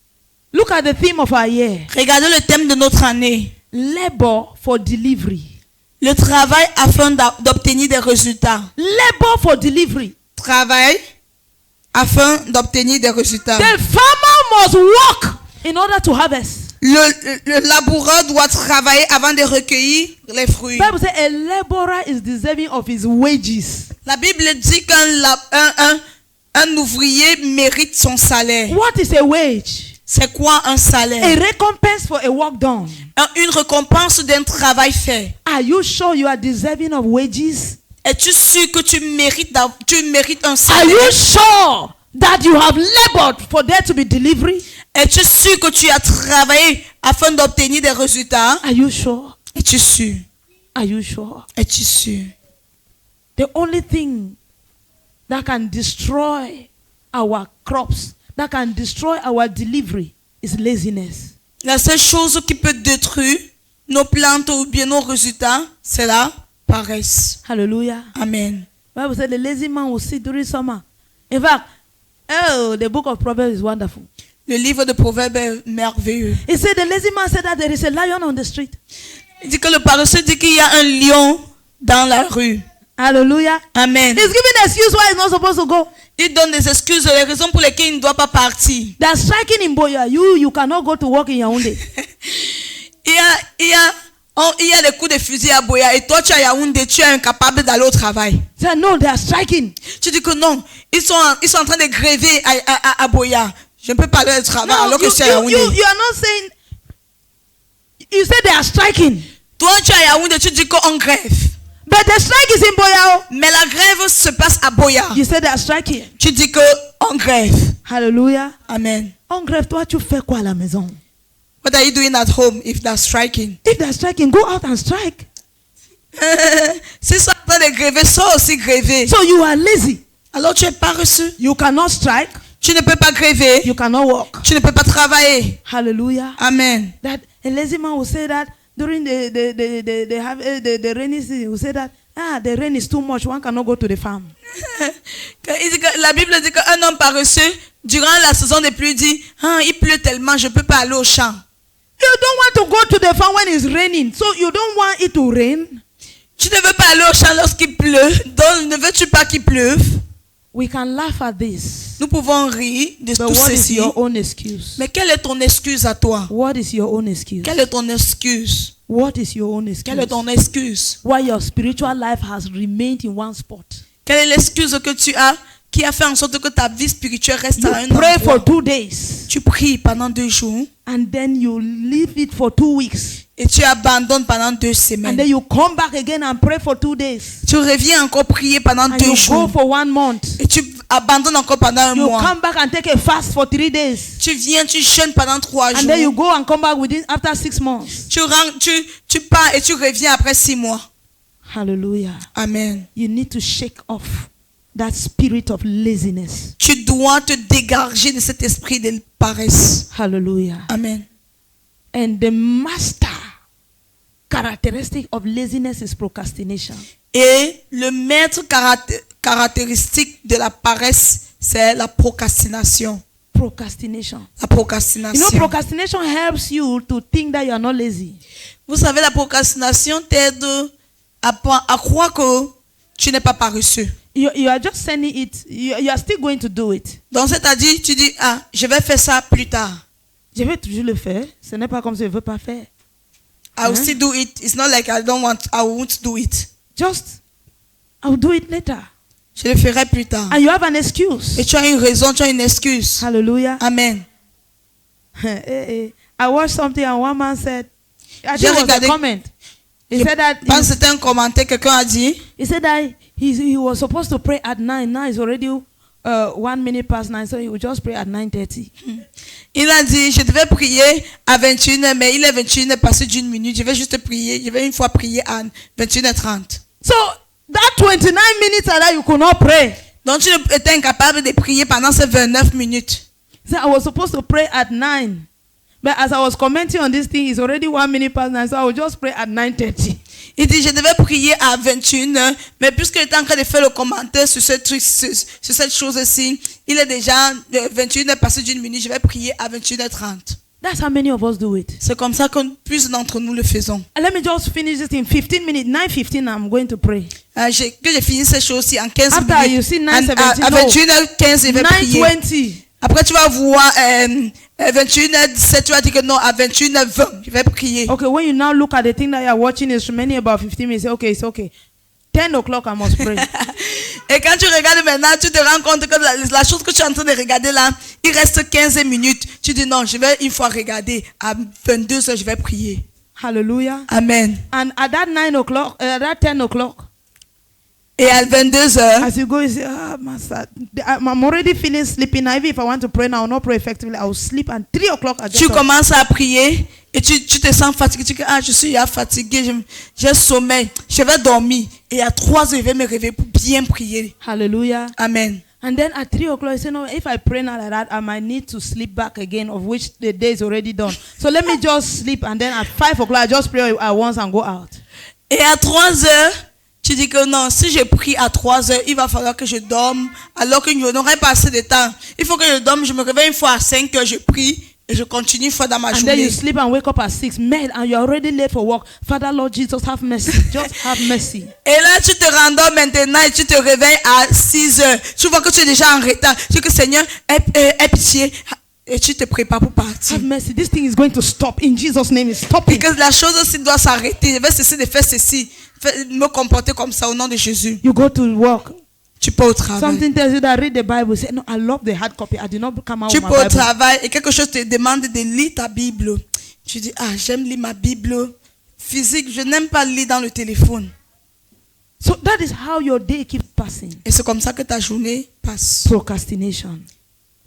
Look at the theme of our year. Regardez le thème de notre année. Labor for delivery. Le travail afin d'obtenir des résultats. Labor for delivery. Travail afin d'obtenir des résultats. The farmer must work in order to harvest. Le laboureur doit travailler avant de recueillir les fruits. The Bible says a laborer is deserving of his wages. La Bible dit qu'un ouvrier mérite son salaire. What is a wage? C'est quoi un A salaire? recompense for a work done. Une récompense d'un travail fait. Are you sure you are deserving of wages? Es-tu sûr que tu mérites un Are salaire? you sure that you have labored for there to be delivery? Es-tu sûr que tu as travaillé afin d'obtenir des résultats? Are you sure? Es-tu sûr? Are you sure? Es-tu sûr? The only thing that can destroy our crops, that can destroy our delivery, is laziness. La seule chose qui peut détruire nos plantes ou bien nos résultats, c'est la paresse. Hallelujah. Amen. Bible said the lazy man will sit during summer. In fact, the book of Proverbs is wonderful. Le livre de Proverbes est merveilleux. It said the lazy man said that there is a lion on the street. Il dit que le paresseux dit qu'il y a un lion dans la rue. Hallelujah. Amen. He's giving an excuse why he's not supposed to go. Il donne des excuses, les raisons pour lesquelles il ne doit pas partir. They're striking in Boya. You cannot go to work in Yaoundé. Il y a des coups de fusil à Boya et toi tu es à Yaoundé, tu es incapable d'aller au travail. Say no, they are striking. Tu dis que non, ils sont en train de gréver à Boya. Je ne peux pas aller au travail No, alors que je suis à Yaoundé. you are not saying. You said they are striking, Toi tu es à Yaoundé, tu dis qu'on grève. but the strike is in Boya. Mais la grève se passe à Boya. You said they are striking. Tu dis que on grève. Hallelujah. Amen. On grève, toi tu fais quoi à la maison? What are you doing at home if they're striking? If they're striking, go out and strike. Si ils sont en train de gréver, sors aussi gréver. So you are lazy. Alors tu es paresseux. You cannot strike. Tu ne peux pas gréver. You cannot work. Tu ne peux pas travailler. Hallelujah. Amen. That a lazy man will say that during the rainy season, he will say that the rain is too much. One cannot go to the farm. La Bible dit qu'un homme paresseux, durant la saison des pluies, dit il pleut tellement, je ne peux pas aller au champ. You don't want to go to the farm when it's raining, so you don't want it to rain. Tu ne veux pas aller au champ lorsqu'il pleut, donc ne veux-tu pas qu'il pleuve? We can laugh at this. Nous pouvons rire de But tout what is ceci. your own excuse? Mais quelle est ton excuse à toi? What is your own excuse? Quelle est ton excuse? What is your own excuse? Quelle est ton excuse? Why your spiritual life has remained in one spot? Quelle est l'excuse que tu as qui a fait en sorte que ta vie spirituelle reste à un You pray endroit? for 2 days Tu pries pendant 2 jours and then you leave it for 2 weeks. et tu abandonnes pendant 2 And semaines. then you come back again and pray for 2 days. Tu reviens encore prier pendant And 2 you go jours for 1 month. et tu abandonnes encore pendant un You mois. come back and take a fast for 3 days. Tu viens, tu jeûnes pendant 3 And then you jours. go and come back after 6 months. Tu pars et tu reviens après 6 mois. Hallelujah. Amen. You need to shake off that spirit of laziness. Tu dois te dégager de cet esprit de paresse. Hallelujah. Amen. And the master characteristic of laziness is procrastination. Et le maître caractéristique de la paresse, c'est la procrastination. Procrastination. La procrastination. You know, procrastination helps you to think that you are not lazy. Vous savez, la procrastination t'aide à croire que tu n'es pas paresseux. You are just sending it. You are still going to do it. Donc, c'est-à-dire, tu dis, je vais faire ça plus tard. Je vais toujours le faire. Ce n'est pas comme si je ne veux pas faire. I will still do it. It's not like I won't do it. Just, I'll do it later. Je le ferai plus tard. And you have an excuse. Et tu as une raison, tu as une excuse. Hallelujah. Amen. I watched something and one man said, I J'ai think it was a regardé- comment. He Je said that pense que c'était un commentaire, quelqu'un a dit, he said that he was supposed to pray at 9. Now it's already 1 minute past 9, so he would just pray at 9:30. il a dit, je devais prier à 21h, mais il est 21h passé d'une minute. Je vais juste prier, je vais une fois prier à 21h30. So that 29 minutes that you could not pray. Donc tu étais incapable de prier pendant ces 29 minutes. So I was supposed to pray at 9. But as I was commenting on this thing, it's already 1 minute past 9. So I will just pray at 9:30. Il dit, je devais prier à 21h, mais puisqu'il était en train de faire le commentaire sur ce truc, sur cette chose-ci, il est déjà 21h passé d'une minute, je vais prier à 21h30. That's how many of us do it. C'est comme ça que plus d'entre nous le faisons. And let me just finish this in 15 minutes. 9:15, I'm going to pray. Que je finisse cette chose-ci en 15 After minutes. you see À 9:17, 21h15, je vais prier. 9:20. Après, tu vas voir 21h17, tu vas dire que non, à 21h20, je vais prier. Okay, when you now look at the thing that you are watching, it's remaining about 15 minutes. Okay, it's okay. 10 o'clock, I must pray. Et quand tu regardes maintenant, tu te rends compte que la chose que tu es en train de regarder là, il reste 15 minutes. Tu dis non, je vais une fois regarder. À 22h, je vais prier. Hallelujah. Amen. And at that 9 o'clock, at that 10 o'clock, Et à 22h, as you go, you say, Master, I'm already feeling sleepy now. Even if I want to pray now, I will not pray effectively. I will sleep. And 3 o'clock, I tu get up. commences à prier et tu te sens fatigué. Tu dis, je suis fatigué, j'ai sommeil, je vais dormir. Et à 3h, je vais me réveiller pour bien prier. Hallelujah. Amen. And then at 3 o'clock, you say, no, if I pray now like that, I might need to sleep back again, of which the day is already done. So let me just sleep. And then at 5 o'clock, I just pray at once and go out. Et à 3h, tu dis que non, si je prie à 3h, il va falloir que je dorme, alors que je n'aurai pas assez de temps. Il faut que je dorme, je me réveille une fois à 5h, je prie et je continue une fois dans ma And then you journée. sleep and wake up at 6. Man, and you're already late for work. Father, Lord Jesus, have mercy. Just have mercy. Et là, tu te rendors maintenant et tu te réveilles à 6h. Tu vois que tu es déjà en retard. Tu dis que Seigneur, aie pitié. Et tu te prépares pour partir. Have mercy. This thing is going to stop. In Jesus' name, it's Et stopping. que la chose aussi doit s'arrêter. Je vais cesser de faire ceci. Me comporter comme ça au nom de Jésus. You go to work. Tu peux au travail. Something tells you that read the Bible. Say, no, I love the hard copy. I did not come out Tu with peux my au Bible. travail et quelque chose te demande de lire ta Bible. Tu dis, j'aime lire ma Bible physique. Je n'aime pas lire dans le téléphone. So that is how your day keeps passing. Et c'est comme ça que ta journée passe. Procrastination.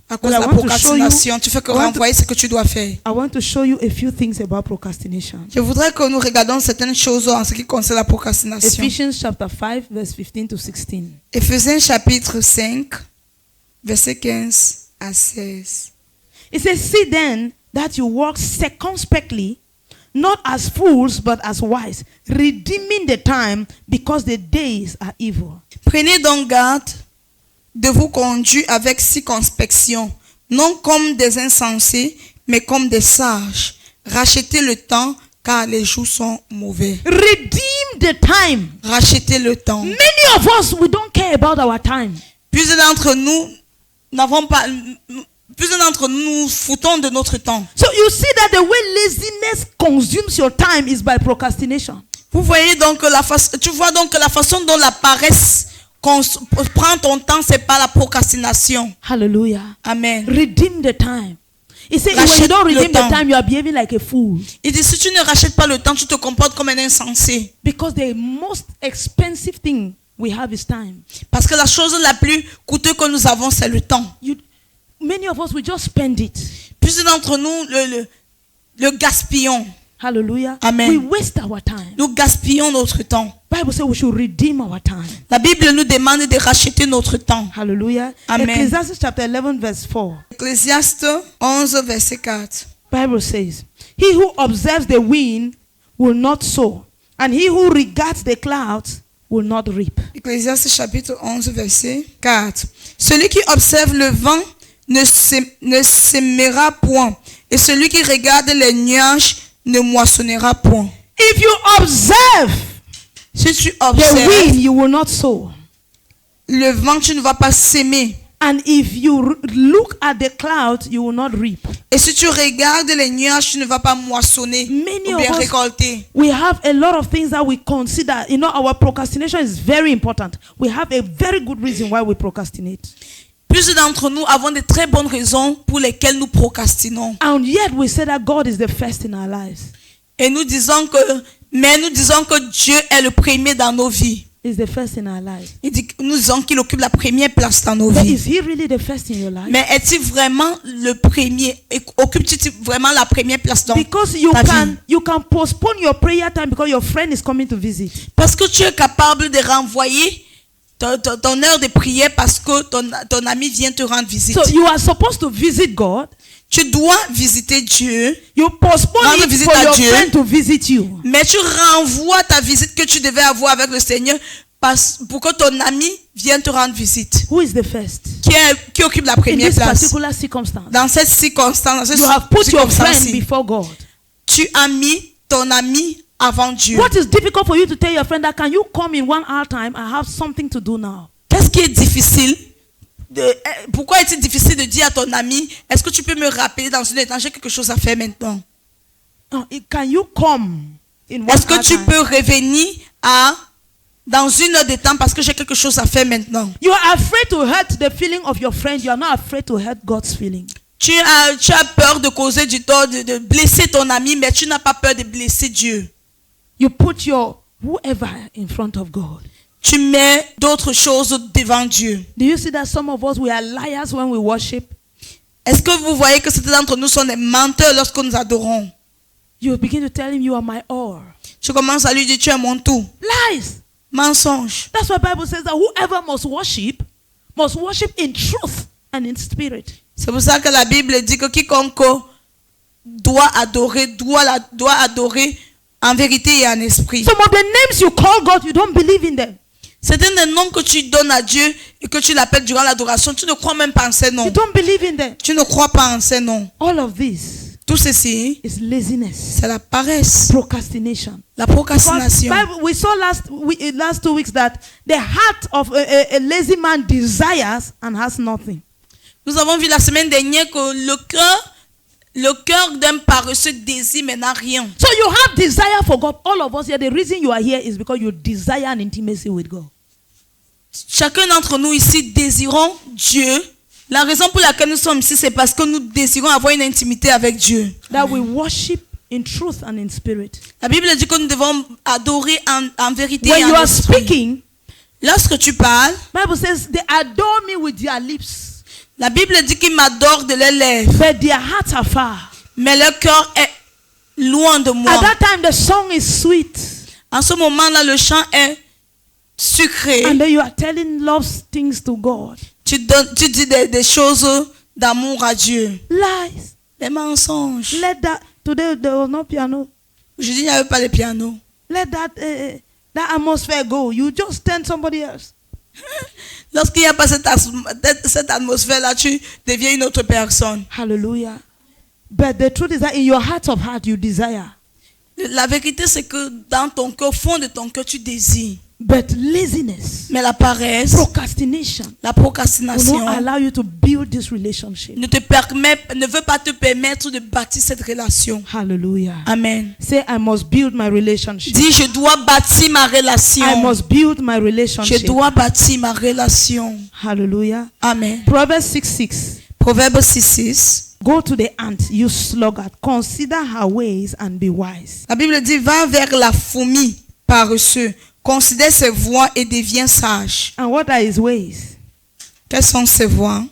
À cause de Well, la I want to show procrastination, tu fais que I want to- renvoyer ce que tu dois faire. I want to show you a few things about procrastination. Je voudrais que nous regardions certaines choses en ce qui concerne la procrastination. Ephesians chapter 5, verse 15 to 16. Éphésiens chapitre 5, verset 15 à 16. It says, see then that you walk circumspectly, not as fools, but as wise, redeeming the time, because the days are evil. Prenez donc garde de vous conduire avec circonspection, non comme des insensés, mais comme des sages. Rachetez le temps, car les jours sont mauvais. Redeem the time. Rachetez le temps. Many of us, we don't care about our time. Plusieurs d'entre nous n'avons pas... Plusieurs d'entre nous foutons de notre temps. So you see that the way laziness consumes your time is by procrastination. Vous voyez donc que tu vois donc que la façon dont la paresse prend ton temps, c'est par la procrastination. Hallelujah. Amen. Redeem the time. He said, when you Rachète don't le redeem the temps. time, you are behaving like a fool. Il dit, si tu ne rachètes pas le temps, tu te comportes comme un insensé. Because the most expensive thing we have is time. Parce que la chose la plus coûteuse que nous avons, c'est le temps. Many of us, we just spend it. Plusieurs d'entre nous le gaspillons. Hallelujah. Amen. We waste our time. Nous gaspillons notre temps. Bible says we should redeem our time. La Bible nous demande de racheter notre temps. Hallelujah. Amen. Ecclesiastes chapter 11 verse 4. Ecclésiaste 11, verset 4. Bible says, he who observes the wind will not sow, and he who regards the clouds will not reap. Ecclésiaste chapitre 11, verset 4. Celui qui observe le vent ne sèmera point, et celui qui regarde les nuages ne moissonnera point. If you observe Si tu the observes wind, you will not sow. le vent, tu ne vas pas s'aimer. And if you look at the clouds, you will not reap. Et si tu regardes les nuages, tu ne vas pas moissonner Many ou of bien us, récolter. we have a lot of things that we consider. You know, our procrastination is very important. We have a very good reason why we procrastinate. Plusieurs d'entre nous avons de très bonnes raisons pour lesquelles nous procrastinons. And yet we say that God is the first in our lives. Et nous disons que Dieu est le premier dans nos vies. Is the first in our lives. Nous disons qu'il occupe la première place dans nos But vies. is he really the first in your life? Mais est-il vraiment le premier? Occupe-t-il vraiment la première place dans Because you ta can vie? postpone your prayer time because your friend is coming to visit. Parce que tu es capable de renvoyer ton heure de prière parce que ton ami vient te rendre visite. So you are supposed to visit God. Tu dois visiter Dieu, You postpone Rendre it visite for à your Dieu. friend to visit you. mais tu renvoies ta visite que tu devais avoir avec le Seigneur pour que ton ami vienne te rendre visite. Who is the first? Qui occupe la In première this place? particular circumstance, Dans cette circonstance, dans cette you have put your friend circonstance-ci, before God. tu as mis ton ami avant Dieu. What is difficult for you to tell your friend that can you come in 1 hour time? I have something to do now. Qu'est-ce qui est difficile? Pourquoi est-il difficile de dire à ton ami, est-ce que tu peux me rappeler dans une étrange, j'ai quelque chose à faire maintenant? No, can you come in 1 Est-ce que hour tu time? peux revenir dans une heure de temps parce que j'ai quelque chose à faire maintenant? You are afraid to hurt the feeling of your friend. You are not afraid to hurt God's feeling. Tu as peur de causer du tort, de blesser ton ami, mais tu n'as pas peur de blesser Dieu. You put your whoever in front of God. Tu mets d'autres choses devant Dieu. Do you see that some of us, we are liars when we worship? Est-ce que vous voyez que certains d'entre nous sont des menteurs lorsque nous adorons? You begin to tell him you are my all. Tu commences à lui dire, tu es mon tout. Lies. Mensonge. That's why the Bible says that whoever must worship in truth and in spirit. C'est pour ça que la Bible dit que quiconque doit adorer en vérité et en esprit. Some of the names you call God, you don't believe in them. Certains des noms que tu donnes à Dieu et que tu l'appelles durant l'adoration, tu ne crois même pas en ces You noms. don't believe in them. Tu ne crois pas en ces noms. All of this Tout ceci, is laziness, c'est la paresse, procrastination. la Because procrastination. Bible, we saw last 2 weeks that the heart of a lazy man desires and has nothing. Nous avons vu la semaine dernière que le cœur d'un paresseux désire mais n'a rien. So you have desire for God. All of us here, the reason you are here is because you desire an intimacy with God. Chacun d'entre nous ici désirons Dieu. La raison pour laquelle nous sommes ici, c'est parce que nous désirons avoir une intimité avec Dieu. That we worship in truth and in spirit. La Bible dit que nous devons adorer en vérité When et you en are esprit. speaking, Lorsque tu parles, Bible says they adore me with their lips, la Bible dit qu'ils m'adorent de leurs lèvres, but their hearts are far. mais leur cœur est loin de moi. At that time, the song is sweet, En ce moment-là, le chant est sucré. and then you are telling love things to God. Tu dis des choses d'amour à Dieu. Lies. Les mensonges. Let that today there was no piano. Je dis, il n'y avait pas de piano. Let that atmosphere go. You just turn somebody else. Lorsqu'il n'y a pas cette atmosphère-là, tu deviens une autre personne. Hallelujah. But the truth is that in your heart of heart you desire. La vérité, c'est que dans ton cœur, au fond de ton cœur, tu désires. But laziness, Mais la paresse, procrastination la will procrastination not allow you to build this relationship. ne veut pas te permettre de bâtir cette relation. Hallelujah. Amen. Say, I must build my relationship. Dis, je dois bâtir ma I relation. must build my Je relationship. dois bâtir ma relation. Hallelujah. Amen. Proverbs 6:6. Proverbe 6:6. Go to the ant, you sluggard. Consider her ways and be wise. La Bible dit, va vers la fourmi paresseux. Considère ses voies et deviens sage. And what are his ways? Quelles sont ses voies?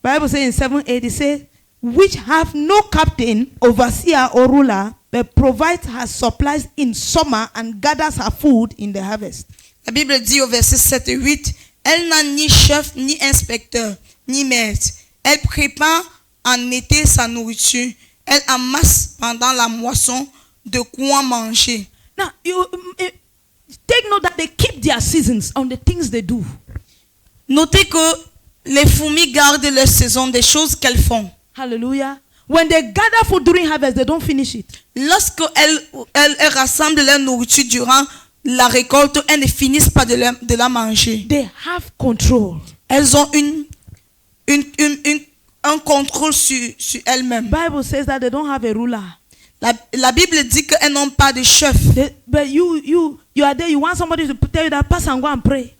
Bible says in 7:8, it says, which have no captain, overseer, or ruler, but provides her supplies in summer and gathers her food in the harvest. La Bible dit au verset 7 et 8, elle n'a ni chef, ni inspecteur, ni maître. Elle prépare en été sa nourriture. Elle amasse pendant la moisson de quoi manger. Now, take note that they keep their seasons on the things they do. Notez que les fourmis gardent leur saison des choses qu'elles font. Hallelujah. When they gather food during harvest, they don't finish it. Lorsqu'elles rassemblent leur nourriture durant la récolte, elles ne finissent pas de la manger. They have control. Elles ont un contrôle sur elles-mêmes. Bible says that they don't have a ruler. La Bible dit qu'elles n'ont pas de chef. But you are there. You want somebody to tell you that pass and go and pray.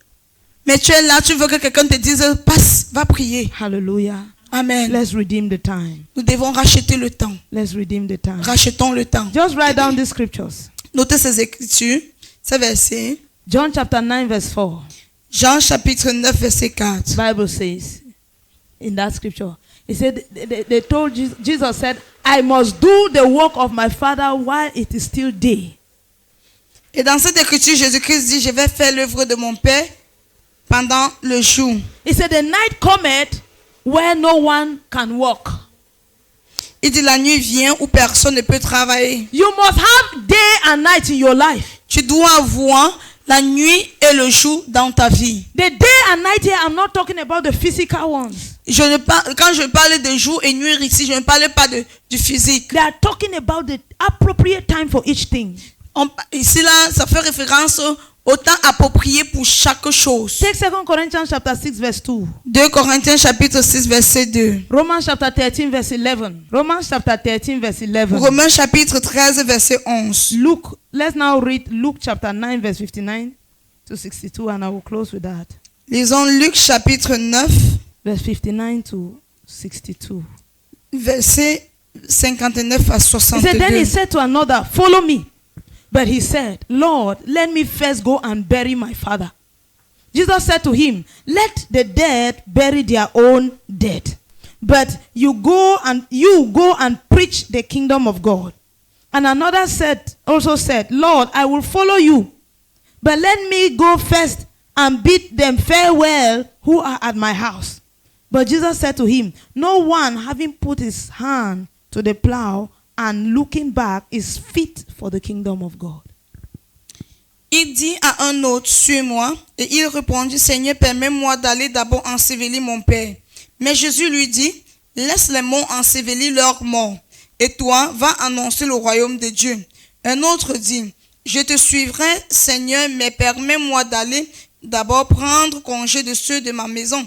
Mais tu es là, tu veux que quelqu'un te dise, passe, va prier. Hallelujah. Amen. Let's redeem the time. Nous devons racheter le temps. Let's redeem the time. Rachetons le temps. Just write down these scriptures. Notez ces écritures, ces versets. John chapter 9 verse 4. Jean chapitre 9 verset 4. Bible says in that scripture, he said they told Jesus said, I must do the work of my Father while it is still day. Et dans cette écriture, Jésus-Christ dit, je vais faire l'œuvre de mon Père pendant le jour. He said, the night cometh where no one can walk. Il dit la nuit vient où personne ne peut travailler. You must have day and night in your life. Tu dois avoir la nuit et le jour dans ta vie. The day and night here, I'm not talking about the physical ones. Quand je parle de jour et nuit ici, je ne parle pas du physique. They are talking about the appropriate time for each thing. Ici là, ça fait référence au temps approprié pour chaque chose. Take 2 Corinthians chapter 6 verse 2. 2 Corinthiens chapitre 6 verset 2. Romans chapter 13 verse 11. Romans chapter 13 verse 11. Romains chapitre 13 verset 11. Luke, let's now read Luke chapter 9 verse 59 to 62 and I will close with that. Lisons Luc chapitre 9 Verse 59 to 62. verset 59 à He said, then he 62. said to another, follow me. But he said, Lord, let me first go and bury my father. Jesus said to him, let the dead bury their own dead. But you go and preach the kingdom of God. And another also said, Lord, I will follow you. But let me go first and bid them farewell who are at my house. But Jesus said to him, no one having put his hand to the plow and looking back is fit for the kingdom of God. Il dit à un autre, suis-moi. Et il répondit, Seigneur, permets-moi d'aller d'abord ensevelir mon père. Mais Jésus lui dit, laisse les morts ensevelir leurs morts. Et toi, va annoncer le royaume de Dieu. Un autre dit, je te suivrai, Seigneur, mais permets-moi d'aller d'abord prendre congé de ceux de ma maison.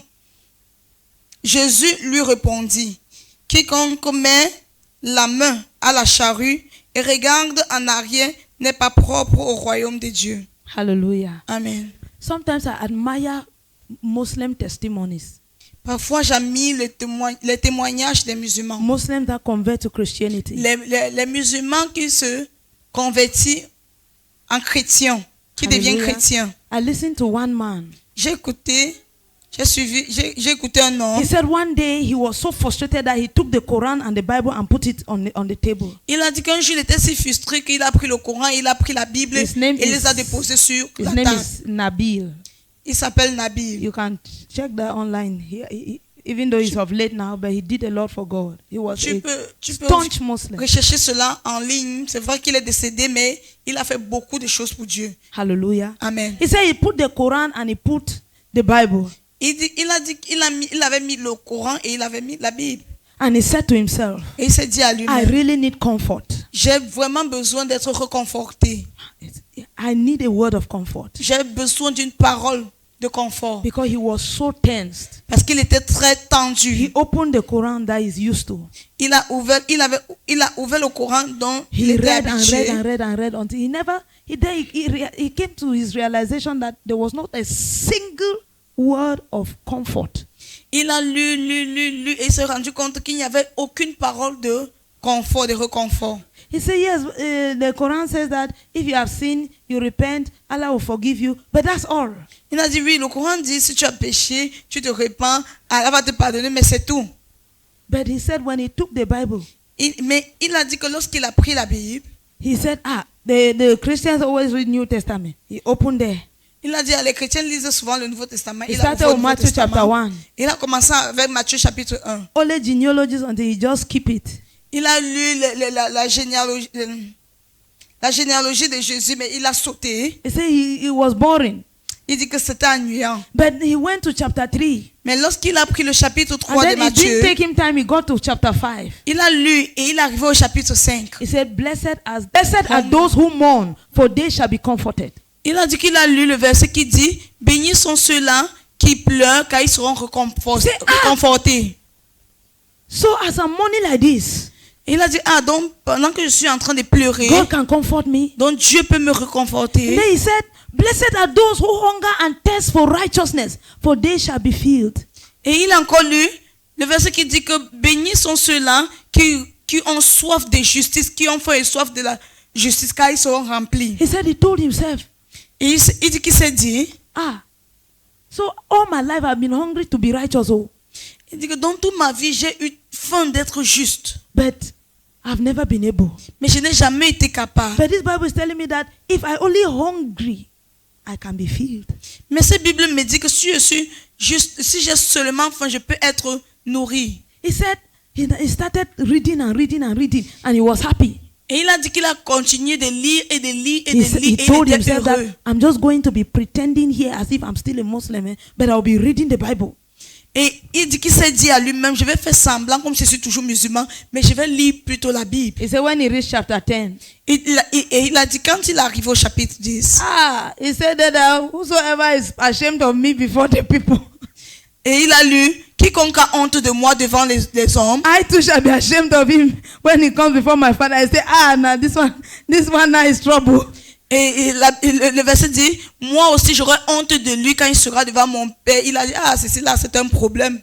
Jésus lui répondit, quiconque met la main à la charrue et regarde en arrière n'est pas propre au royaume de Dieu. Hallelujah. Amen. Sometimes I admire Muslim testimonies. Parfois, j'admire les témoignages des musulmans. Muslims that convert to Christianity. Les musulmans qui se convertissent en chrétiens, qui deviennent Hallelujah. chrétiens. I listened to one man. J'ai écouté un homme. He said one day he was so frustrated that he took the Quran and the Bible and put it on the table. Il a dit qu'un jour il était si frustré qu'il a pris le Coran, il a pris la Bible et His name les a is- déposés sur His la name table. is Nabil. Il s'appelle Nabil. You can check that online. Even though he's of late now, but he did a lot for God. He was Tu a peux staunch Muslim. rechercher cela en ligne. C'est vrai qu'il est décédé, mais il a fait beaucoup de choses pour Dieu. Hallelujah. Amen. He said he put the Quran and he put the Bible. Il a dit qu'il avait mis le Coran et il avait mis la Bible. And he said to himself, Et il s'est dit à I lui-même, really need comfort. j'ai vraiment besoin d'être reconforté. I need a word of comfort. J'ai besoin d'une parole de confort. Because he was so tensed. Parce qu'il était très He tendu. opened the Quran that he's used to. Il a ouvert le Coran dont il He était read and habitué. read and read and read until he came to his realization that there was not a single word of comfort. Il a lu et il s'est rendu compte qu'il n'y avait aucune parole de confort, de réconfort. He said, yes, the Quran says that if you have sinned, you repent, Allah will forgive you. But that's all. Il a dit oui, le Coran dit si tu as péché, tu te repens, Allah va te pardonner, mais c'est tout. But he said when he took the Bible, Mais il a dit que lorsqu'il a pris la Bible, he said, the Christians always read New Testament. He opened there. il a dit les chrétiens lisent souvent le Nouveau Testament. He Il a started ouvert with le Nouveau Matthew chapter Testament. 1. Il a commencé avec Matthieu chapitre 1. Only genealogies until he just keep it. Il a lu la généalogie de Jésus, mais il a sauté. He said he was boring. Il dit que c'était ennuyant. But he went to chapter 3. Mais lorsqu'il a pris le chapitre And 3 de then it didn't Matthieu, take him time. He got to chapter 5. il a lu et il est arrivé au chapitre 5. He said, blessed are those who mourn, for they shall be comforted. Il a dit qu'il a lu le verset qui dit « Bénis sont ceux-là qui pleurent car ils seront réconfortés. » So as I'm mourning like this, Il a dit « Ah, donc pendant que je suis en train de pleurer, God can comfort me. donc Dieu peut me And réconforter. then he said, blessed are those who hunger and thirst for righteousness, for they shall be filled. » Et il a encore lu le verset qui dit que « Bénis sont ceux-là qui ont soif de justice, qui ont faim et soif de la justice car ils seront remplis. He said he told himself, » Et il dit qu'il s'est dit, so all my life I've been hungry to be righteous, il dit que dans toute ma vie, j'ai eu faim d'être juste. but I've never been able. Mais je n'ai jamais été capable. But this Bible is telling me that if I only hungry I can be filled. Mais cette Bible me dit que si je suis juste, si j'ai seulement faim, je peux être nourri. He said he started reading and reading and reading, and he was happy. Et il a dit qu'il a continué de lire et de lire et He, de he lire et told il était himself that heureux. I'm just going to be pretending here as if I'm still a Muslim, but I'll be reading the Bible. Et il dit qu'il s'est dit à lui-même, je vais faire semblant comme je suis toujours musulman, mais je vais lire plutôt la Bible. He said when he reached chapter 10, Et il a dit quand il arrive au chapitre 10, he said that whosoever is ashamed of me before the people, et il a lu, quiconque a honte de moi devant les hommes, I too shall be ashamed of him when he comes before my father. I say, now this one now is trouble. et le verset dit, moi aussi j'aurai honte de lui quand il sera devant mon père. Il a dit, ceci là c'est un problème.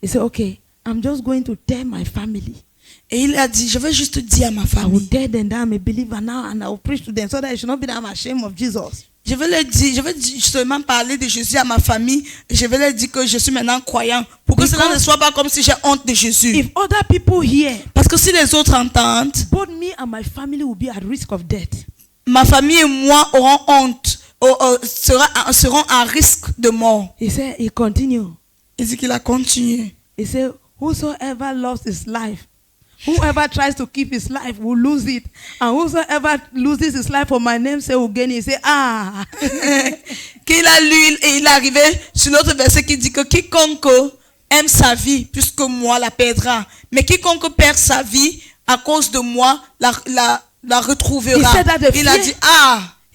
He said, okay, I'm just going to tell my family. Et il a dit, je vais juste dire à ma I will famille. tell them that I'm a believer now, and I will preach to them so that it should not be that I'm ashamed of Jesus. Je vais seulement parler de Jésus à ma famille. Et je vais leur dire que je suis maintenant croyant. Pour que cela ne soit pas comme si j'ai honte de Jésus. If other people hear, Parce que si les autres entendent, both me and my family will be at risk of death. ma famille et moi auront honte, seront à risque de mort. He said, he continued. Il dit qu'il a continué. He said, whosoever loves his life, whoever tries to keep his life will lose it. And whosoever loses his life for my name's sake will gain it. He said, Qu'il a lu et il est arrivé sur l'autre verset qui dit que quiconque aime sa vie plus que moi la perdra. Mais quiconque perd sa vie à cause de moi la retrouvera. He said that the Il a fear- dit,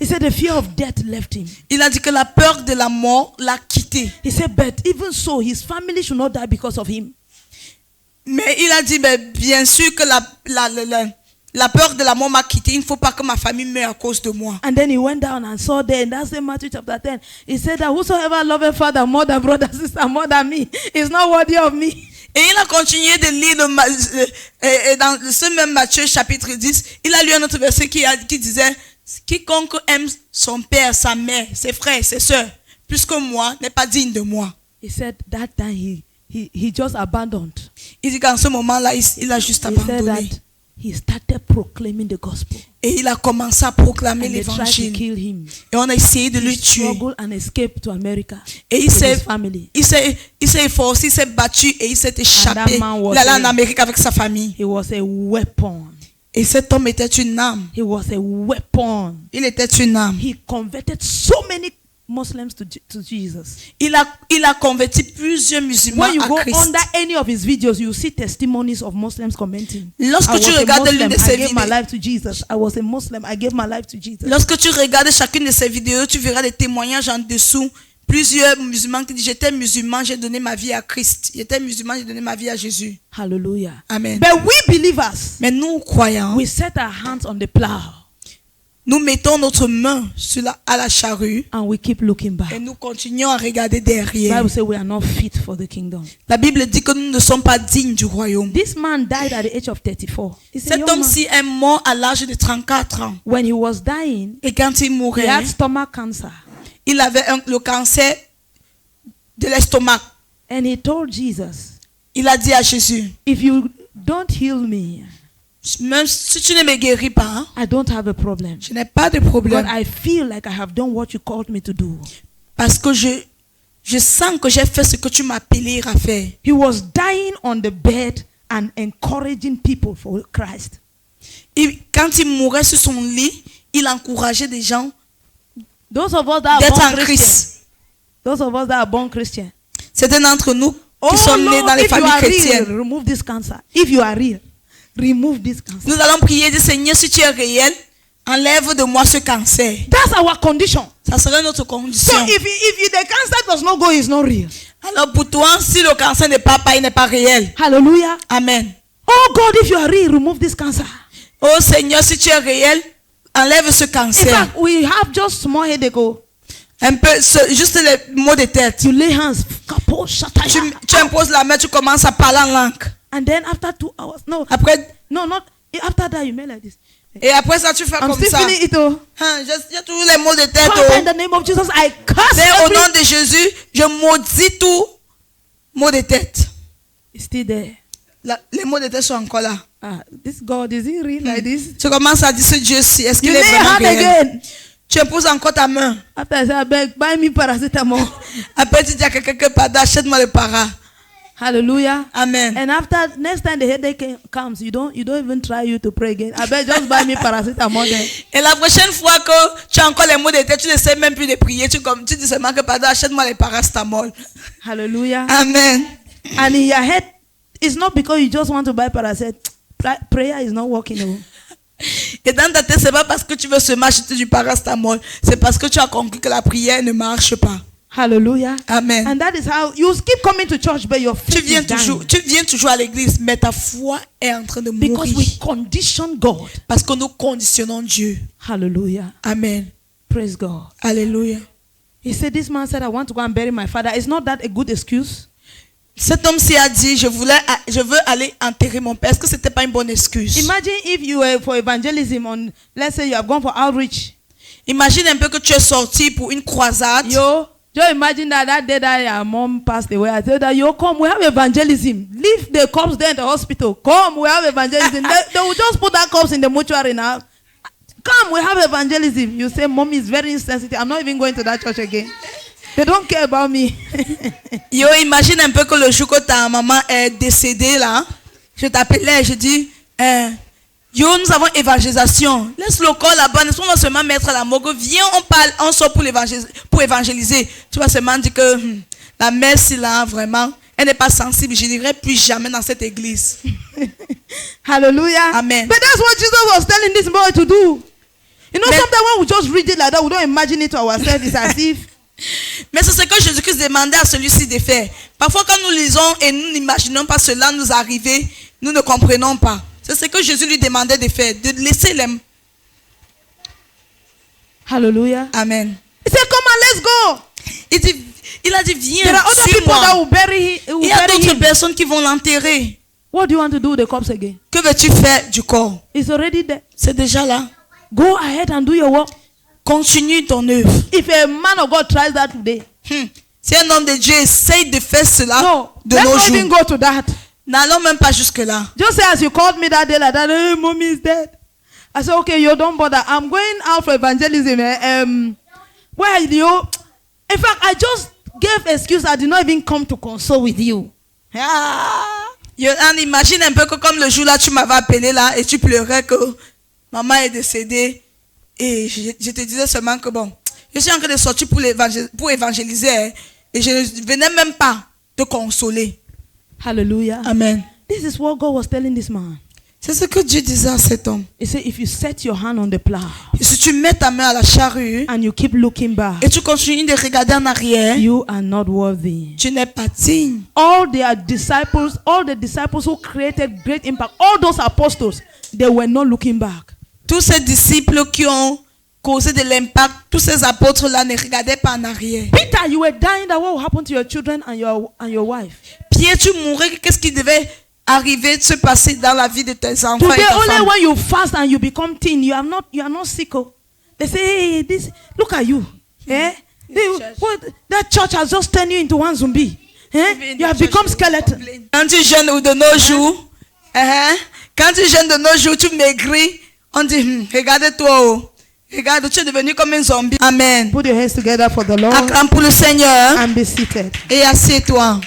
He said the fear of death left him. il a dit que la peur de la mort l'a quitté. He said, but even so, his family should not die because of him. Mais il a dit, bien sûr que la peur de la mort m'a quitté. Il ne faut pas que ma famille meure à cause de moi. And then he went down and saw there, in that same Matthew chapter 10, he said that whosoever loveth father more than brother, sister more than me is not worthy of me. Et il a continué de lire et dans ce même Matthieu chapitre 10, il a lu un autre verset qui disait, quiconque aime son père, sa mère, ses frères, ses soeurs, plus que moi, n'est pas digne de moi. He said that time he just abandoned. Il dit qu'en ce moment-là, il a juste He said that abandonné. he started proclaiming the gospel. Et il a commencé à proclamer And they tried to l'évangile. kill him. Et on a essayé de He le tuer. struggled and escaped to America Et with his family. il s'est efforcé, il s'est battu et il s'est échappé. man was Il allait en a- Amérique avec sa famille. He was a weapon. Et cet homme était une âme. He was a weapon. Il était une âme. He converted so many Muslims to Jesus. Il a converti plusieurs musulmans When you à go Christ. under any of his videos, you see testimonies of Muslims commenting. Lorsque I tu was a regardes l'une Muslim, de I ses gave my vidéos, life to Jesus. I was a Muslim, I gave my life to Jesus. lorsque tu regardes chacune de ces vidéos, tu verras des témoignages en dessous. Plusieurs musulmans qui disent, j'étais musulman, j'ai donné ma vie à Christ. J'étais musulman, j'ai donné ma vie à Jésus. Hallelujah. Amen. But we believers, Mais nous, croyants, we set our hands on the plow nous mettons notre main à la charrue and we keep looking back. et nous continuons à regarder The derrière. Bible says we are not fit for the kingdom. La Bible dit que nous ne sommes pas dignes du royaume. This man died at the age of 34. He's a Cet young man. homme-ci est mort à l'âge de 34 ans. When he was dying, Et quand il he mourait, had stomach cancer. il avait le cancer de l'estomac. And he told Jesus, Il a dit à Jésus, if you don't heal me, même si tu ne me guéris pas, hein, I don't have a problem. je n'ai pas de But problème. I feel like I have done what you called me to do. Parce que je sens que j'ai fait ce que tu m'as appelé à faire. He was dying on the bed and encouraging people for Christ. Quand il mourait sur son lit, il encourageait des gens Those of us that are d'être born en Christian, Christ. those of us that are born Christian. Certains d'entre nous qui Oh sommes nés Lord, dans les if you familles are real, chrétiennes. remove this cancer. If you are real, remove this cancer. Nous allons prier, dire Seigneur, si tu es réel, enlève de moi ce cancer. That's our condition. Ça serait notre So condition. if the cancer does not go, it's not real. Alors pour toi, si le cancer n'est pas, il n'est pas réel. Hallelujah. Amen. Oh God, if you are real, remove this cancer. Oh Seigneur, si tu es réel, enlève ce In cancer. fact, we have just small headache. Un peu, juste les mots de tête. You lay hands, kapo, shataya. Tu imposes la main, tu commences à parler en langue. And then after 2 hours, Après, not after that, you may like this. et après ça, tu fais I'm comme still ça. feeling it. Oh. Hein, j'ai toujours les mots de tête. Father, in Oh. the name of Jesus, I curse Mais au every... nom de Jésus, je maudis tout mot de tête. It's still there. Les mots de tête sont encore là. This God, is he real like this? Tu commences à dire ce Dieu-ci, est-ce You qu'il est lay vraiment hand réel? again. Tu imposes encore ta main. After I say, I beg, buy me paracetamol. Après, tu dis à quelqu'un que pardon, achète-moi le para. Hallelujah. Amen. And after next time the headache comes, you don't even try you to pray again. I beg, just buy me paracetamol then. Et la prochaine fois que tu as encore les mots de tête, tu ne sais même plus de prier. Tu dis seulement que pardon, achète-moi les paracétamol. Hallelujah. Amen. And in your head, it's not because you just want to buy paracetamol. Prayer is not working. No. Et dans ta tête, c'est pas parce que tu veux seulement acheter du paracétamol, c'est parce que tu as compris que la prière ne marche pas. Hallelujah. Amen. And that is how you keep coming to church, but your faith Tu viens toujours à l'église, mais ta foi est en train de mourir. because we condition God. Parce que nous conditionnons Dieu. Hallelujah. Amen. Praise God. Alléluia. He said, this man said, I want to go and bury my father. Is not that a good excuse? Cet homme-ci a dit, je veux aller enterrer mon père. Est-ce que c'était pas une bonne excuse? Imagine if you were for evangelism on, let's say you have gone for outreach. Imagine un peu que tu es sorti pour une croisade. Just imagine that day that your mom passed away. I said that come, we have evangelism. Leave the corpse there in the hospital. Come, we have evangelism. they will just put that corpse in the mortuary now. Come, we have evangelism. You say, Mom is very insensitive. I'm not even going to that church again. They don't care about me. Imagine un peu que le jour que ta maman est décédée là, je t'appelais, je dis, nous avons évangélisation. Laisse le corps là-bas, on va seulement mettre à la morgue. Viens, on parle, on sort pour évangéliser. Tu vas seulement dire que la mère, si là, vraiment, elle n'est pas sensible. Je n'irai plus jamais dans cette église. Hallelujah. Amen. But that's what Jesus was telling this boy to do. You know, sometimes when we just read it like that, we don't imagine it to ourselves. It's as if. Mais c'est ce que Jésus-Christ demandait à celui-ci de faire. Parfois, quand nous lisons et nous n'imaginons pas cela nous arriver, nous ne comprenons pas. C'est ce que Jésus lui demandait de faire, de laisser les... Hallelujah. Amen. He said, come on, let's go. Il a dit, viens, There are other people that will bury Il y a d'autres personnes qui vont l'enterrer. What do you want to do with the corpse again? Que veux-tu faire du corps? It's already there. C'est déjà là. Go ahead and do your work. Continue ton œuvre. If a man of God tries that today, si un homme de Dieu essaye de faire cela de let's nos not even jours, go to that. n'allons même pas jusque-là. Just say as you called me that day like that, hey, mommy is dead. I said, okay, you don't bother. I'm going out for evangelism. Where are you? In fact, I just gave excuse. I did not even come to console with you. On imagine un peu que comme le jour là, tu m'avais appelé là et tu pleurais que maman est décédée. Et je te disais seulement que bon, je suis en train de sortir pour évangéliser et je ne venais même pas te consoler. Hallelujah. Amen. This is what God was telling this man. C'est ce que Dieu disait à cet homme. He said, if you set your hand on the plow Et si tu mets ta main à la charrue and you keep looking back, et tu continues de regarder en arrière, you are not worthy. tu n'es pas digne. All the disciples who created great impact, all those apostles, they were not looking back. Tous ces disciples qui ont causé de l'impact, tous ces apôtres-là ne regardaient pas en arrière. Peter, you were dying. That what will happen to your children and your wife? Pierre, tu mourrais, qu'est-ce qui devait arriver, se passer dans la vie de tes enfants et Today, ta only femme? when you fast and you become thin, you are not sick. They say, hey, look at you. That church has just turned you into one zombie. You have become skeleton. Quand tu jeûnes de nos jours, quand tu jeûnes de nos jours, tu maigris, on dit, regarde-toi, regarde, tu es devenu comme un zombie. Amen. Put your hands together for the Lord Acclame pour le Seigneur and be seated. et assieds-toi.